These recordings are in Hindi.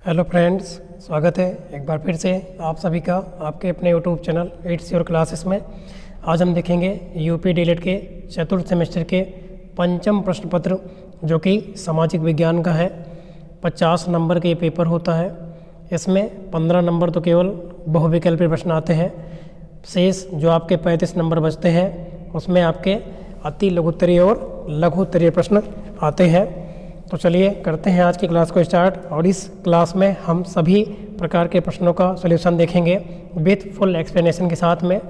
हेलो फ्रेंड्स, स्वागत है एक बार फिर से आप सभी का आपके अपने YouTube channel it's your classes में। आज हम देखेंगे यूपी डीएलएड के चतुर्थ सेमेस्टर के पंचम प्रश्न पत्र जो कि सामाजिक विज्ञान का है। 50 नंबर के पेपर होता है। इसमें 15 नंबर तो केवल बहुविकल्पीय प्रश्न आते हैं। शेष जो आपके 35 नंबर बचते हैं उसमें आपके अति लघुत्तरीय और लघुत्तरीय प्रश्न आते हैं। तो चलिए करते हैं आज की क्लास को स्टार्ट। और इस क्लास में हम सभी प्रकार के प्रश्नों का सॉल्यूशन देखेंगे विथ फुल एक्सप्लेनेशन के साथ में,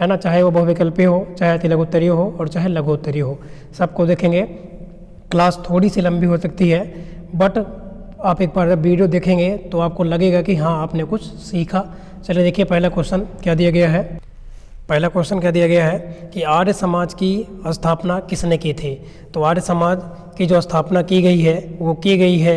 है ना। चाहे वो बहुविकल्पीय हो, चाहे अति लघुत्तरीय हो और चाहे लघुत्तरीय हो, सबको देखेंगे। क्लास थोड़ी सी लंबी हो सकती है बट आप एक बार वीडियो देखेंगे तो आपको लगेगा कि हाँ आपने कुछ सीखा। चलिए देखिए पहला क्वेश्चन क्या दिया गया है। पहला क्वेश्चन क्या दिया गया है कि आर्य समाज की स्थापना किसने की थी। तो आर्य समाज की जो स्थापना की गई है वो की गई है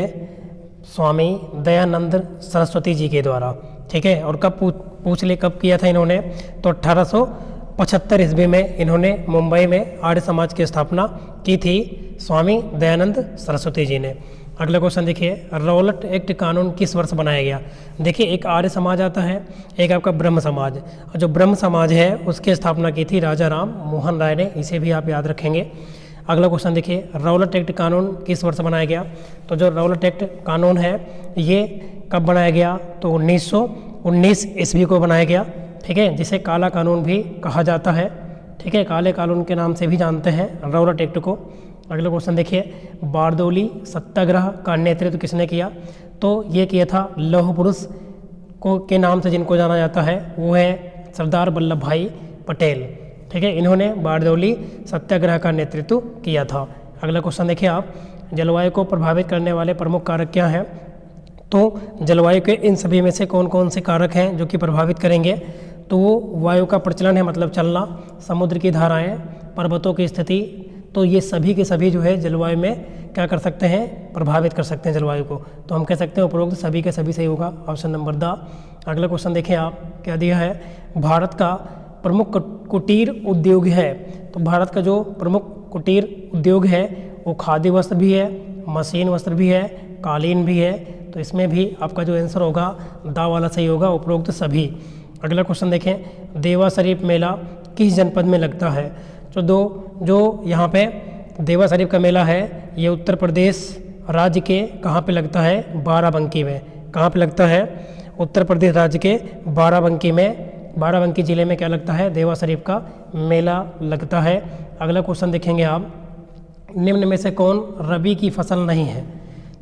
स्वामी दयानंद सरस्वती जी के द्वारा, ठीक है। और कब पूछ ले कब किया था इन्होंने, तो 1875 ईस्वी में इन्होंने मुंबई में आर्य समाज की स्थापना की थी स्वामी दयानंद सरस्वती जी ने। अगला क्वेश्चन देखिए, रौलट एक्ट कानून किस वर्ष बनाया गया। देखिए एक आर्य समाज आता है, एक आपका ब्रह्म समाज। और जो ब्रह्म समाज है उसकी स्थापना की थी राजा राम मोहन राय ने, इसे भी आप याद रखेंगे। अगला क्वेश्चन देखिए, रौलट एक्ट कानून किस वर्ष बनाया गया। तो जो रौलट एक्ट कानून है ये कब बनाया गया, तो 1919 ईस्वी को बनाया गया, ठीक है, जिसे काला कानून भी कहा जाता है, ठीक है। काले कानून के नाम से भी जानते हैं रौलट एक्ट को। अगला क्वेश्चन देखिए, बारदौली सत्याग्रह का नेतृत्व किसने किया। तो ये किया था लौह पुरुष को के नाम से जिनको जाना जाता है वो है सरदार वल्लभ भाई पटेल, ठीक है। इन्होंने बारदौली सत्याग्रह का नेतृत्व किया था। अगला क्वेश्चन देखिए आप, जलवायु को प्रभावित करने वाले प्रमुख कारक क्या हैं। तो जलवायु के इन सभी में से कौन कौन से कारक हैं जो कि प्रभावित करेंगे। तो वो वायु का प्रचलन है, मतलब चलना, समुद्र की धाराएं, पर्वतों की स्थिति। तो ये सभी के सभी जो है जलवायु में क्या कर सकते हैं, प्रभावित कर सकते हैं जलवायु को। तो हम कह सकते हैं उपरोक्त सभी के सभी सही होगा, ऑप्शन नंबर द। अगला क्वेश्चन देखें आप, क्या दिया है, भारत का प्रमुख कुटीर उद्योग है। तो भारत का जो प्रमुख कुटीर उद्योग है वो खादी वस्त्र भी है, मशीन वस्त्र भी है, कालीन भी है। तो इसमें भी आपका जो आंसर होगा दा वाला सही होगा, उपरोक्त सभी। अगला क्वेश्चन देखें, देवा शरीफ मेला किस जनपद में लगता है। तो जो यहाँ पे देवा शरीफ का मेला है ये उत्तर प्रदेश राज्य के कहाँ पे लगता है, बाराबंकी में। कहाँ पे लगता है, उत्तर प्रदेश राज्य के बाराबंकी में, बाराबंकी ज़िले में क्या लगता है, देवा शरीफ का मेला लगता है। अगला क्वेश्चन देखेंगे आप, निम्न में से कौन रबी की फसल नहीं है।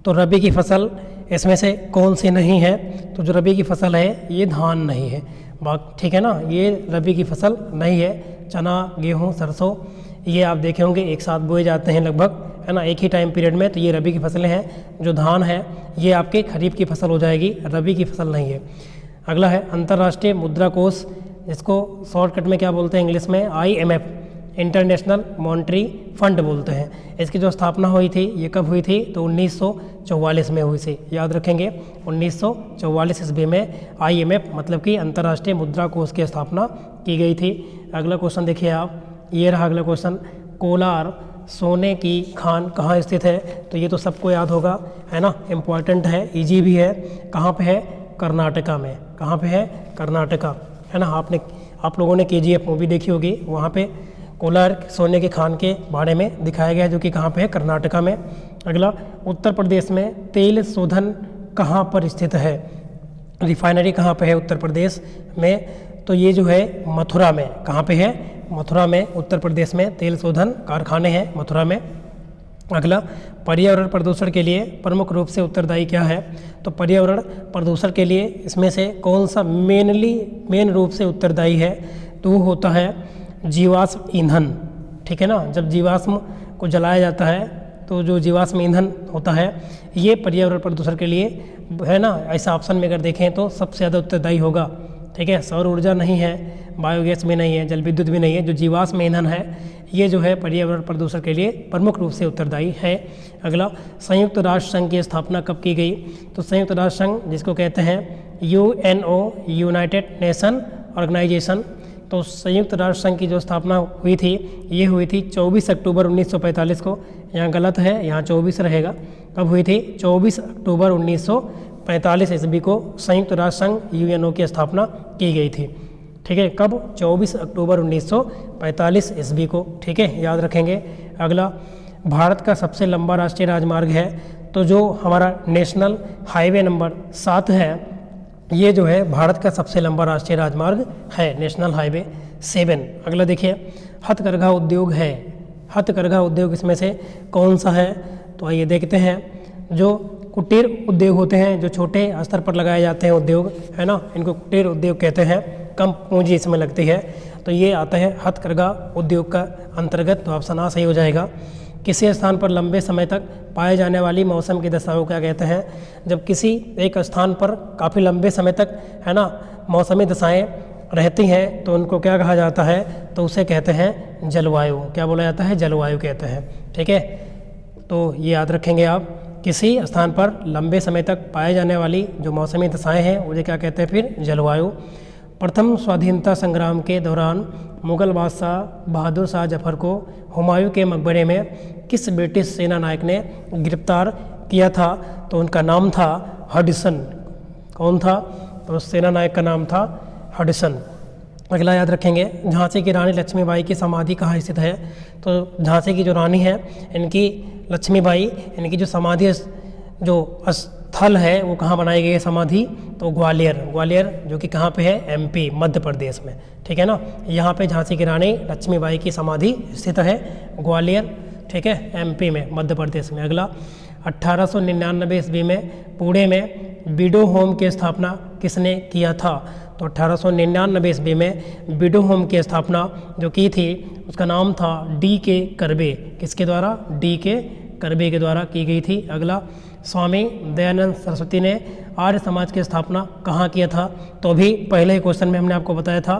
तो रबी की फसल इसमें से कौन सी नहीं है। तो जो रबी की फसल है ये धान नहीं है, ठीक है ना, ये रबी की फसल नहीं है। चना, गेहूँ, सरसों ये आप देखे होंगे एक साथ बोए जाते हैं लगभग, है ना, एक ही टाइम पीरियड में। तो ये रबी की फसलें हैं। जो धान है ये आपके खरीफ की फसल हो जाएगी, रबी की फसल नहीं है। अगला है अंतर्राष्ट्रीय मुद्रा कोष, जिसको शॉर्टकट में क्या बोलते हैं इंग्लिश में, IMF, इंटरनेशनल मॉनेटरी फंड बोलते हैं। इसकी जो स्थापना हुई थी ये कब हुई थी, तो 1944 में हुई थी, याद रखेंगे। 1944 ईस्वी में IMF मतलब कि अंतर्राष्ट्रीय मुद्रा कोष की स्थापना की गई थी। अगला क्वेश्चन देखिए आप, ये रहा अगला क्वेश्चन, कोलार सोने की खान कहाँ स्थित है। तो ये तो सबको याद होगा, है ना, इम्पॉर्टेंट है, ईजी भी है। कहाँ पे है, कर्नाटका में। कहाँ पे है, कर्नाटका, है ना। आप लोगों ने KGF मूवी देखी होगी, वहाँ पे कोलार सोने के खान के बारे में दिखाया गया है, जो कि कहाँ पे है, कर्नाटका में। अगला, उत्तर प्रदेश में तेल शोधन कहाँ पर स्थित है, रिफाइनरी कहाँ पे है उत्तर प्रदेश में। तो ये जो है मथुरा में। कहाँ पे है, मथुरा में, उत्तर प्रदेश में तेल शोधन कारखाने हैं मथुरा में। अगला, पर्यावरण प्रदूषण के लिए प्रमुख रूप से उत्तरदायी क्या है। तो पर्यावरण प्रदूषण के लिए इसमें से कौन सा मेन रूप से उत्तरदायी है, तो वो होता है जीवाश्म ईंधन, ठीक है ना। जब जीवाश्म को जलाया जाता है तो जो जीवाश्म ईंधन होता है ये पर्यावरण प्रदूषण के लिए, है ना, ऐसा ऑप्शन में अगर देखें तो सबसे ज़्यादा उत्तरदायी होगा, ठीक है। सौर ऊर्जा नहीं है, बायोगैस भी नहीं है, जल विद्युत भी नहीं है। जो जीवाश्म ईंधन है ये जो है पर्यावरण प्रदूषण के लिए प्रमुख रूप से उत्तरदायी है। अगला, संयुक्त राष्ट्र संघ की स्थापना कब की गई। तो संयुक्त राष्ट्र संघ जिसको कहते हैं UNO, यूनाइटेड नेशन ऑर्गेनाइजेशन। तो संयुक्त राष्ट्र संघ की जो स्थापना हुई थी ये हुई थी 24 अक्टूबर 1945 को। यहाँ गलत है, यहाँ 24 रहेगा। कब हुई थी, 24 अक्टूबर 45 ईस्वी को संयुक्त राष्ट्र संघ यूएनओ की स्थापना की गई थी। ठीक है, कब? 24 अक्टूबर 1945 ईस्वी को। ठीक है, याद रखेंगे। अगला, भारत का सबसे लंबा राष्ट्रीय राजमार्ग है, तो जो हमारा नेशनल हाईवे नंबर 7 है, ये जो है भारत का सबसे लंबा राष्ट्रीय राजमार्ग है, नेशनल हाईवे 7। अगला देखिए, हथकरघा उद्योग है, हथकरघा उद्योग इसमें से कौन सा है? तो आइए देखते हैं। जो कुटीर उद्योग होते हैं, जो छोटे स्तर पर लगाए जाते हैं उद्योग, है ना, इनको कुटीर उद्योग कहते हैं, कम पूंजी इसमें लगती है, तो ये आता है हथकरघा उद्योग का अंतर्गत। तो ऑप्शन आ सही हो जाएगा। किसी स्थान पर लंबे समय तक पाए जाने वाली मौसम की दशाओं क्या कहते हैं? जब किसी एक स्थान पर काफ़ी लंबे समय तक, है ना, मौसमी दशाएं रहती हैं तो उनको क्या कहा जाता है? तो उसे कहते हैं जलवायु। क्या बोला जाता है? जलवायु कहते हैं। ठीक है, तो ये याद रखेंगे आप। किसी स्थान पर लंबे समय तक पाए जाने वाली जो मौसमी दशाएं हैं उसे क्या कहते हैं? फिर जलवायु। प्रथम स्वाधीनता संग्राम के दौरान मुगल बादशाह बहादुर शाह जफर को हुमायूं के मकबरे में किस ब्रिटिश सेना नायक ने गिरफ्तार किया था? तो उनका नाम था हडिसन। कौन था? तो सेना नायक का नाम था हडिसन। अगला याद रखेंगे, झांसी की रानी लक्ष्मीबाई की समाधि कहाँ स्थित है? तो झांसी की जो रानी है, इनकी लक्ष्मीबाई, इनकी जो समाधि जो स्थल है वो कहाँ बनाई गई है समाधि? तो ग्वालियर। ग्वालियर जो कि कहाँ पे है? एमपी, मध्य प्रदेश में। ठीक है ना, यहाँ पे झांसी की रानी लक्ष्मीबाई की समाधि स्थित है, ग्वालियर। ठीक है, एमपी में, मध्य प्रदेश में। अगला, 1899 ईस्वी में पुणे में बीडो होम की स्थापना किसने किया था? तो 1899 ईस्वी में बीडो होम की स्थापना जो की थी उसका नाम था D.K. कर्बे। किसके द्वारा? D.K. कर्बे के द्वारा की गई थी। अगला, स्वामी दयानंद सरस्वती ने आर्य समाज की स्थापना कहाँ किया था? तो अभी पहले ही क्वेश्चन में हमने आपको बताया था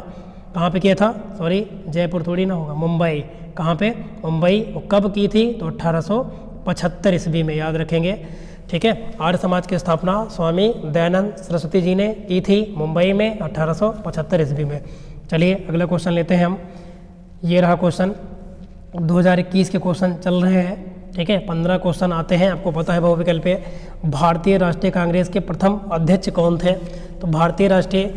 कहाँ पे किया था, सॉरी जयपुर थोड़ी ना होगा, मुंबई। कहाँ पे? मुंबई। और कब की थी? तो 1875 ईस्वी में, याद रखेंगे। ठीक है, आर्य समाज की स्थापना स्वामी दयानंद सरस्वती जी ने की थी मुंबई में 1875 ईस्वी में। चलिए अगला क्वेश्चन लेते हैं हम। ये रहा क्वेश्चन, 2021 के क्वेश्चन चल रहे हैं। ठीक है, 15 क्वेश्चन आते हैं, आपको पता है बहुविकल्प पे। भारतीय राष्ट्रीय कांग्रेस के प्रथम अध्यक्ष कौन थे? तो भारतीय राष्ट्रीय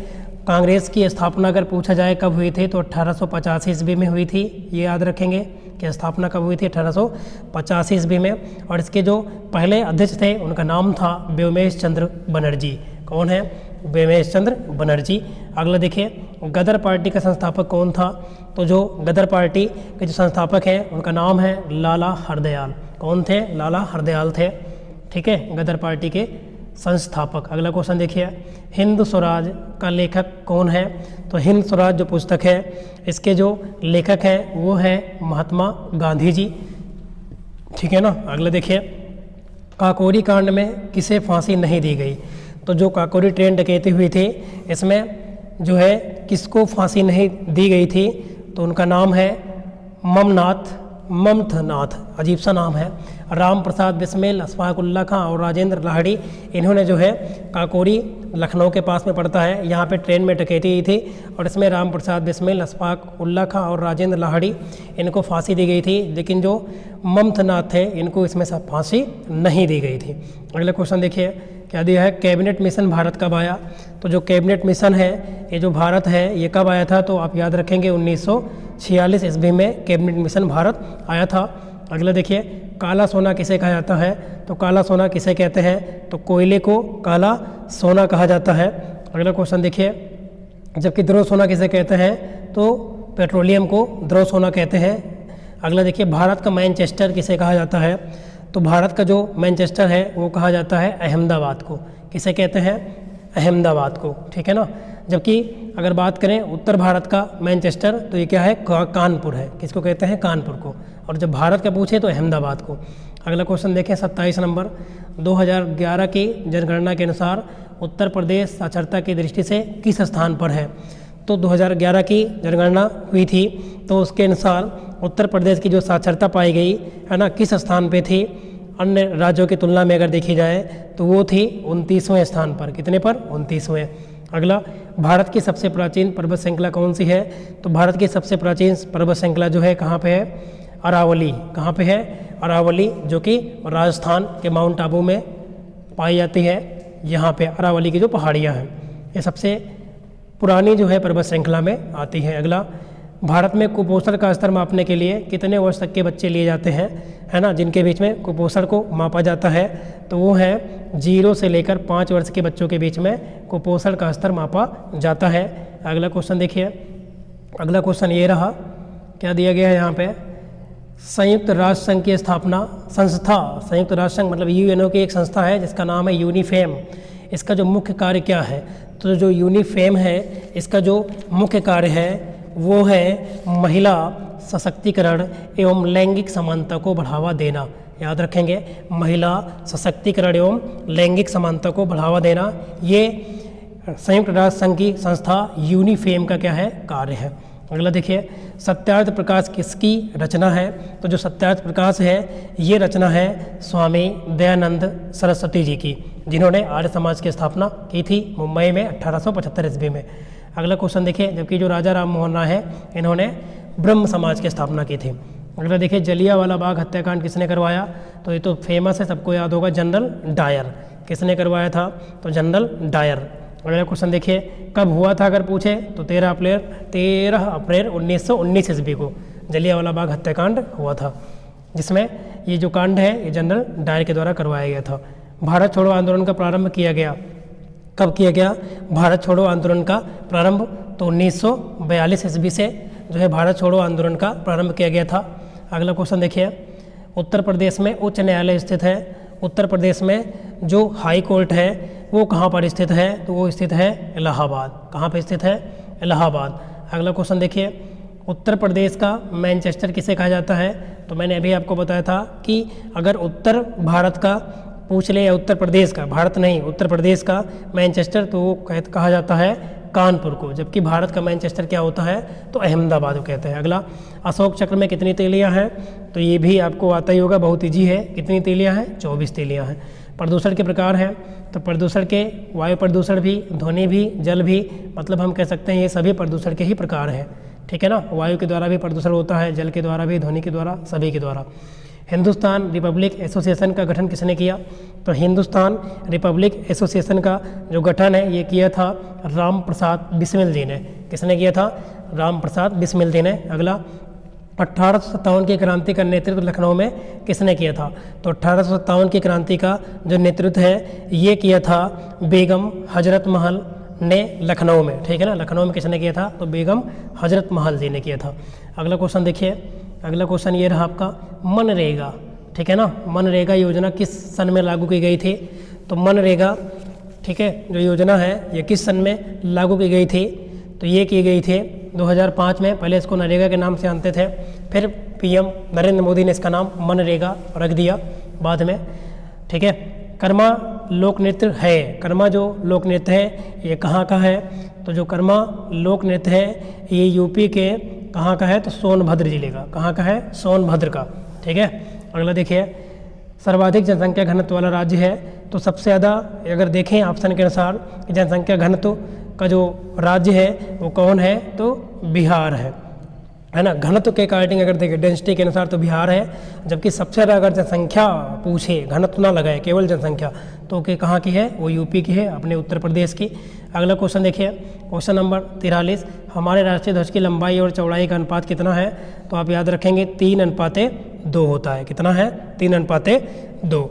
कांग्रेस की स्थापना अगर पूछा जाए कब हुई थी, तो 1885 ईस्वी में हुई थी। ये याद रखेंगे कि स्थापना कब हुई थी? 1885 ईस्वी में। और इसके जो पहले अध्यक्ष थे उनका नाम था व्योमेश चंद्र बनर्जी। कौन है? व्योमेश चंद्र बनर्जी। अगला देखिए, गदर पार्टी का संस्थापक कौन था? तो जो गदर पार्टी के जो संस्थापक हैं उनका नाम है लाला हरदयाल। कौन थे? लाला हरदयाल थे। ठीक है, गदर पार्टी के संस्थापक। अगला क्वेश्चन देखिए, हिंद स्वराज का लेखक कौन है? तो हिंद स्वराज जो पुस्तक है इसके जो लेखक हैं वो है महात्मा गांधी जी। ठीक है ना। अगला देखिए, काकोरी कांड में किसे फांसी नहीं दी गई? तो जो काकोरी ट्रेन डकैती हुई थी इसमें जो है किसको फांसी नहीं दी गई थी? तो उनका नाम है ममथनाथ, अजीब सा नाम है। राम प्रसाद बिस्मिल, अशफाक उल्ला खां और राजेंद्र लाहिड़ी, इन्होंने जो है काकोरी लखनऊ के पास में पड़ता है, यहाँ पे ट्रेन में डकैती हुई थी और इसमें राम प्रसाद बिस्मिल, अशफाक उल्ला खां और राजेंद्र लाहिड़ी इनको फांसी दी गई थी, लेकिन जो ममथनाथ थे इनको इसमें सब फांसी नहीं दी गई थी। अगला क्वेश्चन देखिए क्या दिया है, कैबिनेट मिशन भारत कब आया? तो जो कैबिनेट मिशन है ये जो भारत है ये कब आया था? तो आप याद रखेंगे 1946 ईस्वी में कैबिनेट मिशन भारत आया था। अगला देखिए, काला सोना किसे कहा जाता है? तो काला सोना किसे कहते हैं? तो कोयले को काला सोना कहा जाता है। अगला क्वेश्चन देखिए, जबकि द्रव सोना किसे कहते हैं? तो पेट्रोलियम को द्रव सोना कहते हैं। अगला देखिए, भारत का मैनचेस्टर किसे कहा जाता है? तो भारत का जो मैनचेस्टर है वो कहा जाता है अहमदाबाद को। किसे कहते हैं? अहमदाबाद को। ठीक है ना। जबकि अगर बात करें उत्तर भारत का मैनचेस्टर तो ये क्या है? कानपुर है। किसको कहते हैं? कानपुर को। और जब भारत का पूछे तो अहमदाबाद को। अगला क्वेश्चन देखें 27 नंबर, 2011 की जनगणना के अनुसार उत्तर प्रदेश साक्षरता की दृष्टि से किस स्थान पर है? तो 2011 की जनगणना हुई थी तो उसके अनुसार उत्तर प्रदेश की जो साक्षरता पाई गई है ना, किस स्थान पे थी? अन्य राज्यों की तुलना में अगर देखी जाए तो वो थी 29वें स्थान पर। कितने पर? 29वें। अगला, भारत की सबसे प्राचीन पर्वत श्रृंखला कौन सी है? तो भारत की सबसे प्राचीन पर्वत श्रृंखला जो है कहाँ पे है? अरावली। कहाँ पे है? अरावली, जो कि राजस्थान के माउंट आबू में पाई जाती है। यहाँ पे अरावली की जो पहाड़ियाँ हैं, ये सबसे पुरानी जो है पर्वत श्रृंखला में आती है। अगला, भारत में कुपोषण का स्तर मापने के लिए कितने वर्ष तक के बच्चे लिए जाते हैं, है ना, जिनके बीच में कुपोषण को मापा जाता है, तो वो है 0 से लेकर 5 वर्ष के बच्चों के बीच में कुपोषण का स्तर मापा जाता है। अगला क्वेश्चन देखिए, अगला क्वेश्चन ये रहा, क्या दिया गया है यहाँ पे, संयुक्त राष्ट्र संघ की स्थापना संस्था, संयुक्त राष्ट्र संघ मतलब यूएनओ की एक संस्था है जिसका नाम है यूनिफेम। इसका जो मुख्य कार्य क्या है, तो जो यूनिफेम है इसका जो मुख्य कार्य है वो है महिला सशक्तिकरण एवं लैंगिक समानता को बढ़ावा देना। याद रखेंगे, महिला सशक्तिकरण एवं लैंगिक समानता को बढ़ावा देना, ये संयुक्त राष्ट्र संघ की संस्था यूनिफेम का क्या है, कार्य है। अगला देखिए, सत्यार्थ प्रकाश किसकी रचना है, तो जो सत्यार्थ प्रकाश है ये रचना है स्वामी दयानंद सरस्वती जी की, जिन्होंने आर्य समाज की स्थापना की थी मुंबई में 1875 ईस्वी में। अगला क्वेश्चन देखिए, जबकि जो राजा राम मोहन राय है इन्होंने ब्रह्म समाज की स्थापना की थी। अगला देखिए, जलियांवाला बाग हत्याकांड किसने करवाया, तो ये तो फेमस है, सबको याद होगा, जनरल डायर। किसने करवाया था, तो जनरल डायर। अगला क्वेश्चन देखिए, कब हुआ था अगर पूछे, तो 13 अप्रैल 1919 ईस्वी को जलियांवाला बाग हत्याकांड हुआ था, जिसमें ये जो कांड है ये जनरल डायर के द्वारा करवाया गया था। भारत छोड़ो आंदोलन का प्रारंभ किया गया, कब किया गया, भारत छोड़ो आंदोलन का प्रारंभ तो 1942 ईस्वी से जो है भारत छोड़ो आंदोलन का प्रारंभ किया गया था। अगला क्वेश्चन देखिए, उत्तर प्रदेश में उच्च न्यायालय स्थित है, उत्तर प्रदेश में जो हाई कोर्ट है वो कहाँ पर स्थित है, तो वो स्थित है इलाहाबाद। कहाँ पर स्थित है, इलाहाबाद। अगला क्वेश्चन देखिए, उत्तर प्रदेश का मैनचेस्टर किसे कहा जाता है, तो मैंने अभी आपको बताया था कि अगर उत्तर भारत का पूछ ले या उत्तर प्रदेश का, भारत नहीं उत्तर प्रदेश का मैनचेस्टर, तो वो कहा जाता है कानपुर को, जबकि भारत का मैनचेस्टर क्या होता है, तो अहमदाबाद को कहते हैं। अगला, अशोक चक्र में कितनी तीलियां हैं, तो ये भी आपको आता ही होगा, बहुत ईजी है। कितनी तीलियां हैं, 24 तीलियां हैं। प्रदूषण के प्रकार हैं, तो प्रदूषण के वायु प्रदूषण भी, ध्वनि भी, जल भी, मतलब हम कह सकते हैं ये सभी प्रदूषण के ही प्रकार हैं, ठीक है ना। वायु के द्वारा भी प्रदूषण होता है, जल के द्वारा भी, ध्वनि के द्वारा, सभी के द्वारा। हिंदुस्तान रिपब्लिक एसोसिएशन का गठन किसने किया, तो हिंदुस्तान रिपब्लिक एसोसिएशन का जो गठन है ये किया था राम प्रसाद बिस्मिल जी ने। किसने किया था, राम प्रसाद बिस्मिल जी ने। अगला, 1857 की क्रांति का नेतृत्व लखनऊ में किसने किया था, तो 1857 की क्रांति का जो नेतृत्व है ये किया था बेगम हजरत महल ने लखनऊ में, ठीक है ना। लखनऊ में किसने किया था, तो बेगम हजरत महल जी ने किया था। अगला क्वेश्चन देखिए, अगला क्वेश्चन ये रहा आपका, मनरेगा, ठीक है ना। मनरेगा योजना किस सन में लागू की गई थी, तो मनरेगा, ठीक है, जो योजना है ये किस सन में लागू की गई थी, तो ये की गई थी 2005 में। पहले इसको नरेगा के नाम से जानते थे, फिर पीएम नरेंद्र मोदी ने इसका नाम मनरेगा रख दिया बाद में, ठीक है। कर्मा लोक नृत्य है, कर्मा जो लोक नृत्य है ये कहाँ का है, तो जो कर्मा लोक नृत्य है ये यूपी के कहाँ का है, तो सोनभद्र जिले का। कहाँ का है, सोनभद्र का, ठीक है। अगला देखिए, सर्वाधिक जनसंख्या घनत्व वाला राज्य है, तो सबसे ज़्यादा अगर देखें ऑप्शन के अनुसार जनसंख्या घनत्व का जो राज्य है वो कौन है, तो बिहार है ना। घनत्व के अकॉर्डिंग अगर देखें डेंसिटी के अनुसार तो बिहार है, जबकि सबसे ज़्यादा अगर जनसंख्या पूछे, घनत्व ना लगाए, केवल जनसंख्या, तो कि कहाँ की है, वो यूपी की है, अपने उत्तर प्रदेश की। अगला क्वेश्चन देखिए, क्वेश्चन नंबर 43, हमारे राष्ट्रीय ध्वज की लंबाई और चौड़ाई का अनुपात कितना है, तो आप याद रखेंगे 3:2 होता है। कितना है, 3:2,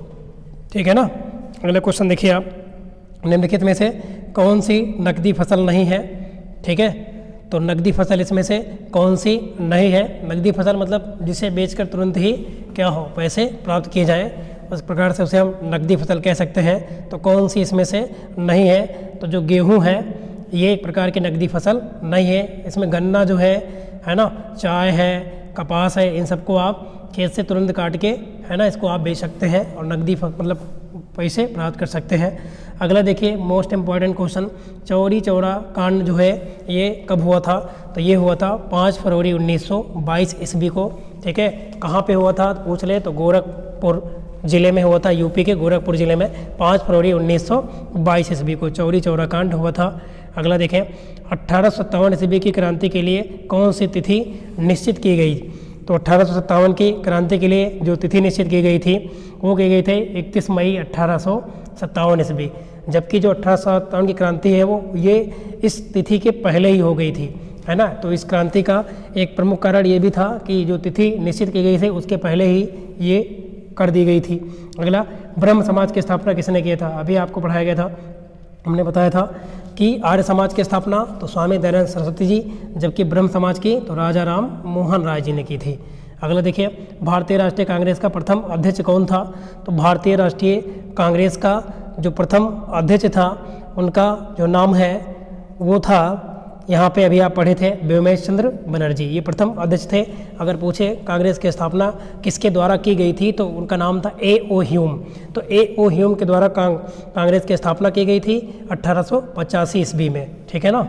ठीक है ना। अगला क्वेश्चन देखिए आप, निम्नलिखित में से कौन सी नकदी फसल नहीं है, ठीक है। तो नकदी फसल इसमें से कौन सी नहीं है, नकदी फसल मतलब जिसे बेचकर तुरंत ही क्या हो, पैसे प्राप्त किए जाएं, उस प्रकार से उसे हम नकदी फसल कह सकते हैं। तो कौन सी इसमें से नहीं है, तो जो गेहूं है ये एक प्रकार की नकदी फसल नहीं है। इसमें गन्ना जो है ना, चाय है, कपास है, इन सबको आप खेत से तुरंत काट के, है ना, इसको आप बेच सकते हैं और नकदी मतलब पैसे प्राप्त कर सकते हैं। अगला देखिए, most important question, Chauri Chaura कांड जो है ये कब हुआ था, तो ये हुआ था 5 फरवरी 1922 ईस्वी को, ठीक है। कहाँ पे हुआ था पूछ ले, तो गोरखपुर जिले में हुआ था, यूपी के गोरखपुर जिले में 5 फरवरी 1922 ईस्वी को चौरी चौरा कांड हुआ था। अगला देखें, 1857 ईस्वी की क्रांति के लिए कौन सी तिथि निश्चित की गई, तो 1857 की क्रांति के लिए जो तिथि निश्चित की गई थी वो की गई थी 31 मई 1857 ईस्वी, जबकि जो 1857 की क्रांति है वो ये इस तिथि के पहले ही हो गई थी, है ना। तो इस क्रांति का एक प्रमुख कारण ये भी था कि जो तिथि निश्चित की गई थी उसके पहले ही ये कर दी गई थी। अगला, ब्रह्म समाज की स्थापना किसने किया था? अभी आपको पढ़ाया गया था, हमने बताया था कि आर्य समाज की स्थापना तो स्वामी दयानंद सरस्वती जी, जबकि ब्रह्म समाज की तो राजा राम मोहन राय जी ने की थी। अगला देखिए, भारतीय राष्ट्रीय कांग्रेस का प्रथम अध्यक्ष कौन था? तो भारतीय राष्ट्रीय कांग्रेस का जो प्रथम अध्यक्ष था उनका जो नाम है वो था, यहाँ पे अभी आप पढ़े थे, व्योमेश चंद्र बनर्जी, ये प्रथम अध्यक्ष थे। अगर पूछे कांग्रेस की स्थापना किसके द्वारा की गई थी तो उनका नाम था ए.ओ. ह्यूम। तो ए.ओ. ह्यूम के द्वारा कांग्रेस की स्थापना की गई थी 1885 ईस्वी में, ठीक है ना।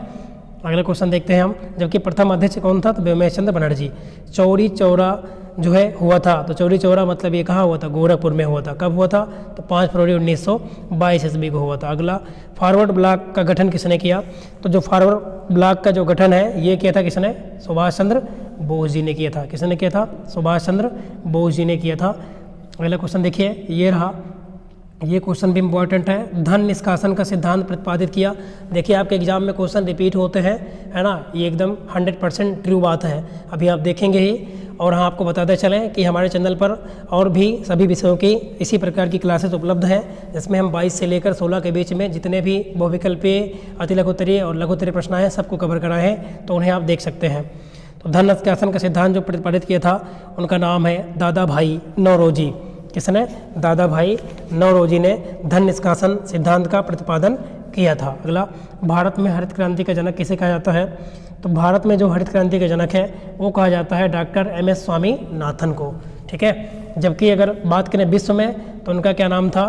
अगला क्वेश्चन देखते हैं हम, जबकि प्रथम अध्यक्ष कौन था? तो व्योमेश चंद्र बनर्जी। चौरी चौरा जो है हुआ था, तो चौरी चौरा मतलब ये कहाँ हुआ था? गोरखपुर में हुआ था। कब हुआ था? तो 5 फरवरी 1922 ईस्वी को हुआ था। अगला, फॉरवर्ड ब्लॉक का गठन किसने किया? तो जो फॉरवर्ड ब्लॉक का जो गठन है ये किया था किसने? सुभाष चंद्र बोस जी ने किया था। किसने किया था? सुभाष चंद्र बोस जी ने किया था। अगला क्वेश्चन देखिए, ये रहा, ये क्वेश्चन भी इम्पोर्टेंट है। धन निष्कासन का सिद्धांत प्रतिपादित किया। देखिए आपके एग्जाम में क्वेश्चन रिपीट होते हैं, है ना, ये एकदम 100% ट्रू बात है, अभी आप देखेंगे ही। और हाँ, आपको बताते चलें कि हमारे चैनल पर और भी सभी विषयों की इसी प्रकार की क्लासेस उपलब्ध हैं, जिसमें हम 22 से लेकर 16 के बीच में जितने भी बहुविकल्पीय, अति लघुत्तरीय और लघुत्तरीय प्रश्न हैं सबको कवर कराए हैं, तो उन्हें आप देख सकते हैं। तो धन निष्कासन का सिद्धांत जो प्रतिपादित किया था उनका नाम है दादा भाई नौरोजी। किसने? दादा भाई नौरोजी ने धन निष्कासन सिद्धांत का प्रतिपादन किया था। अगला, भारत में हरित क्रांति का जनक किसे कहा जाता है? तो भारत में जो हरित क्रांति का जनक है वो कहा जाता है डॉक्टर एम.एस. स्वामीनाथन को, ठीक है। जबकि अगर बात करें विश्व में तो उनका क्या नाम था?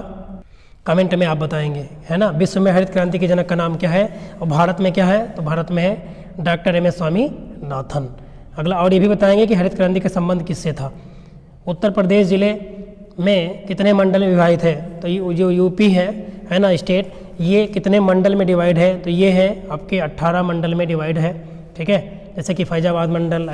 कमेंट में आप बताएंगे, है ना। विश्व में हरित क्रांति के जनक का नाम क्या है और भारत में क्या है? तो भारत में है डॉक्टर एम.एस. स्वामीनाथन। अगला, और ये भी बताएंगे कि हरित क्रांति का संबंध किससे था। उत्तर प्रदेश जिले में कितने मंडल में विभाजित है? तो ये जो यूपी है ना स्टेट, ये कितने मंडल में डिवाइड है? तो ये है आपके 18 मंडल में डिवाइड है, ठीक है। जैसे कि फैजाबाद मंडल,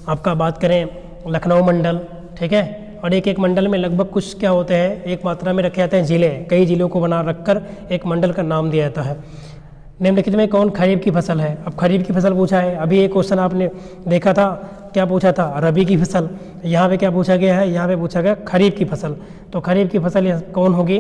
आपका बात करें लखनऊ मंडल, ठीक है। और एक एक मंडल में लगभग कुछ क्या होते हैं, एक मात्रा में रखे जाते हैं जिले, कई जिलों को बना रखकर एक मंडल का नाम दिया जाता है। निम्नलिखित में कौन खरीफ की फसल है? अब खरीफ की फसल पूछा है, अभी एक क्वेश्चन आपने देखा था, क्या पूछा था? रबी की फसल। यहाँ पे क्या पूछा गया है? यहाँ पे पूछा गया खरीफ की फसल। तो खरीफ की फसल कौन होगी?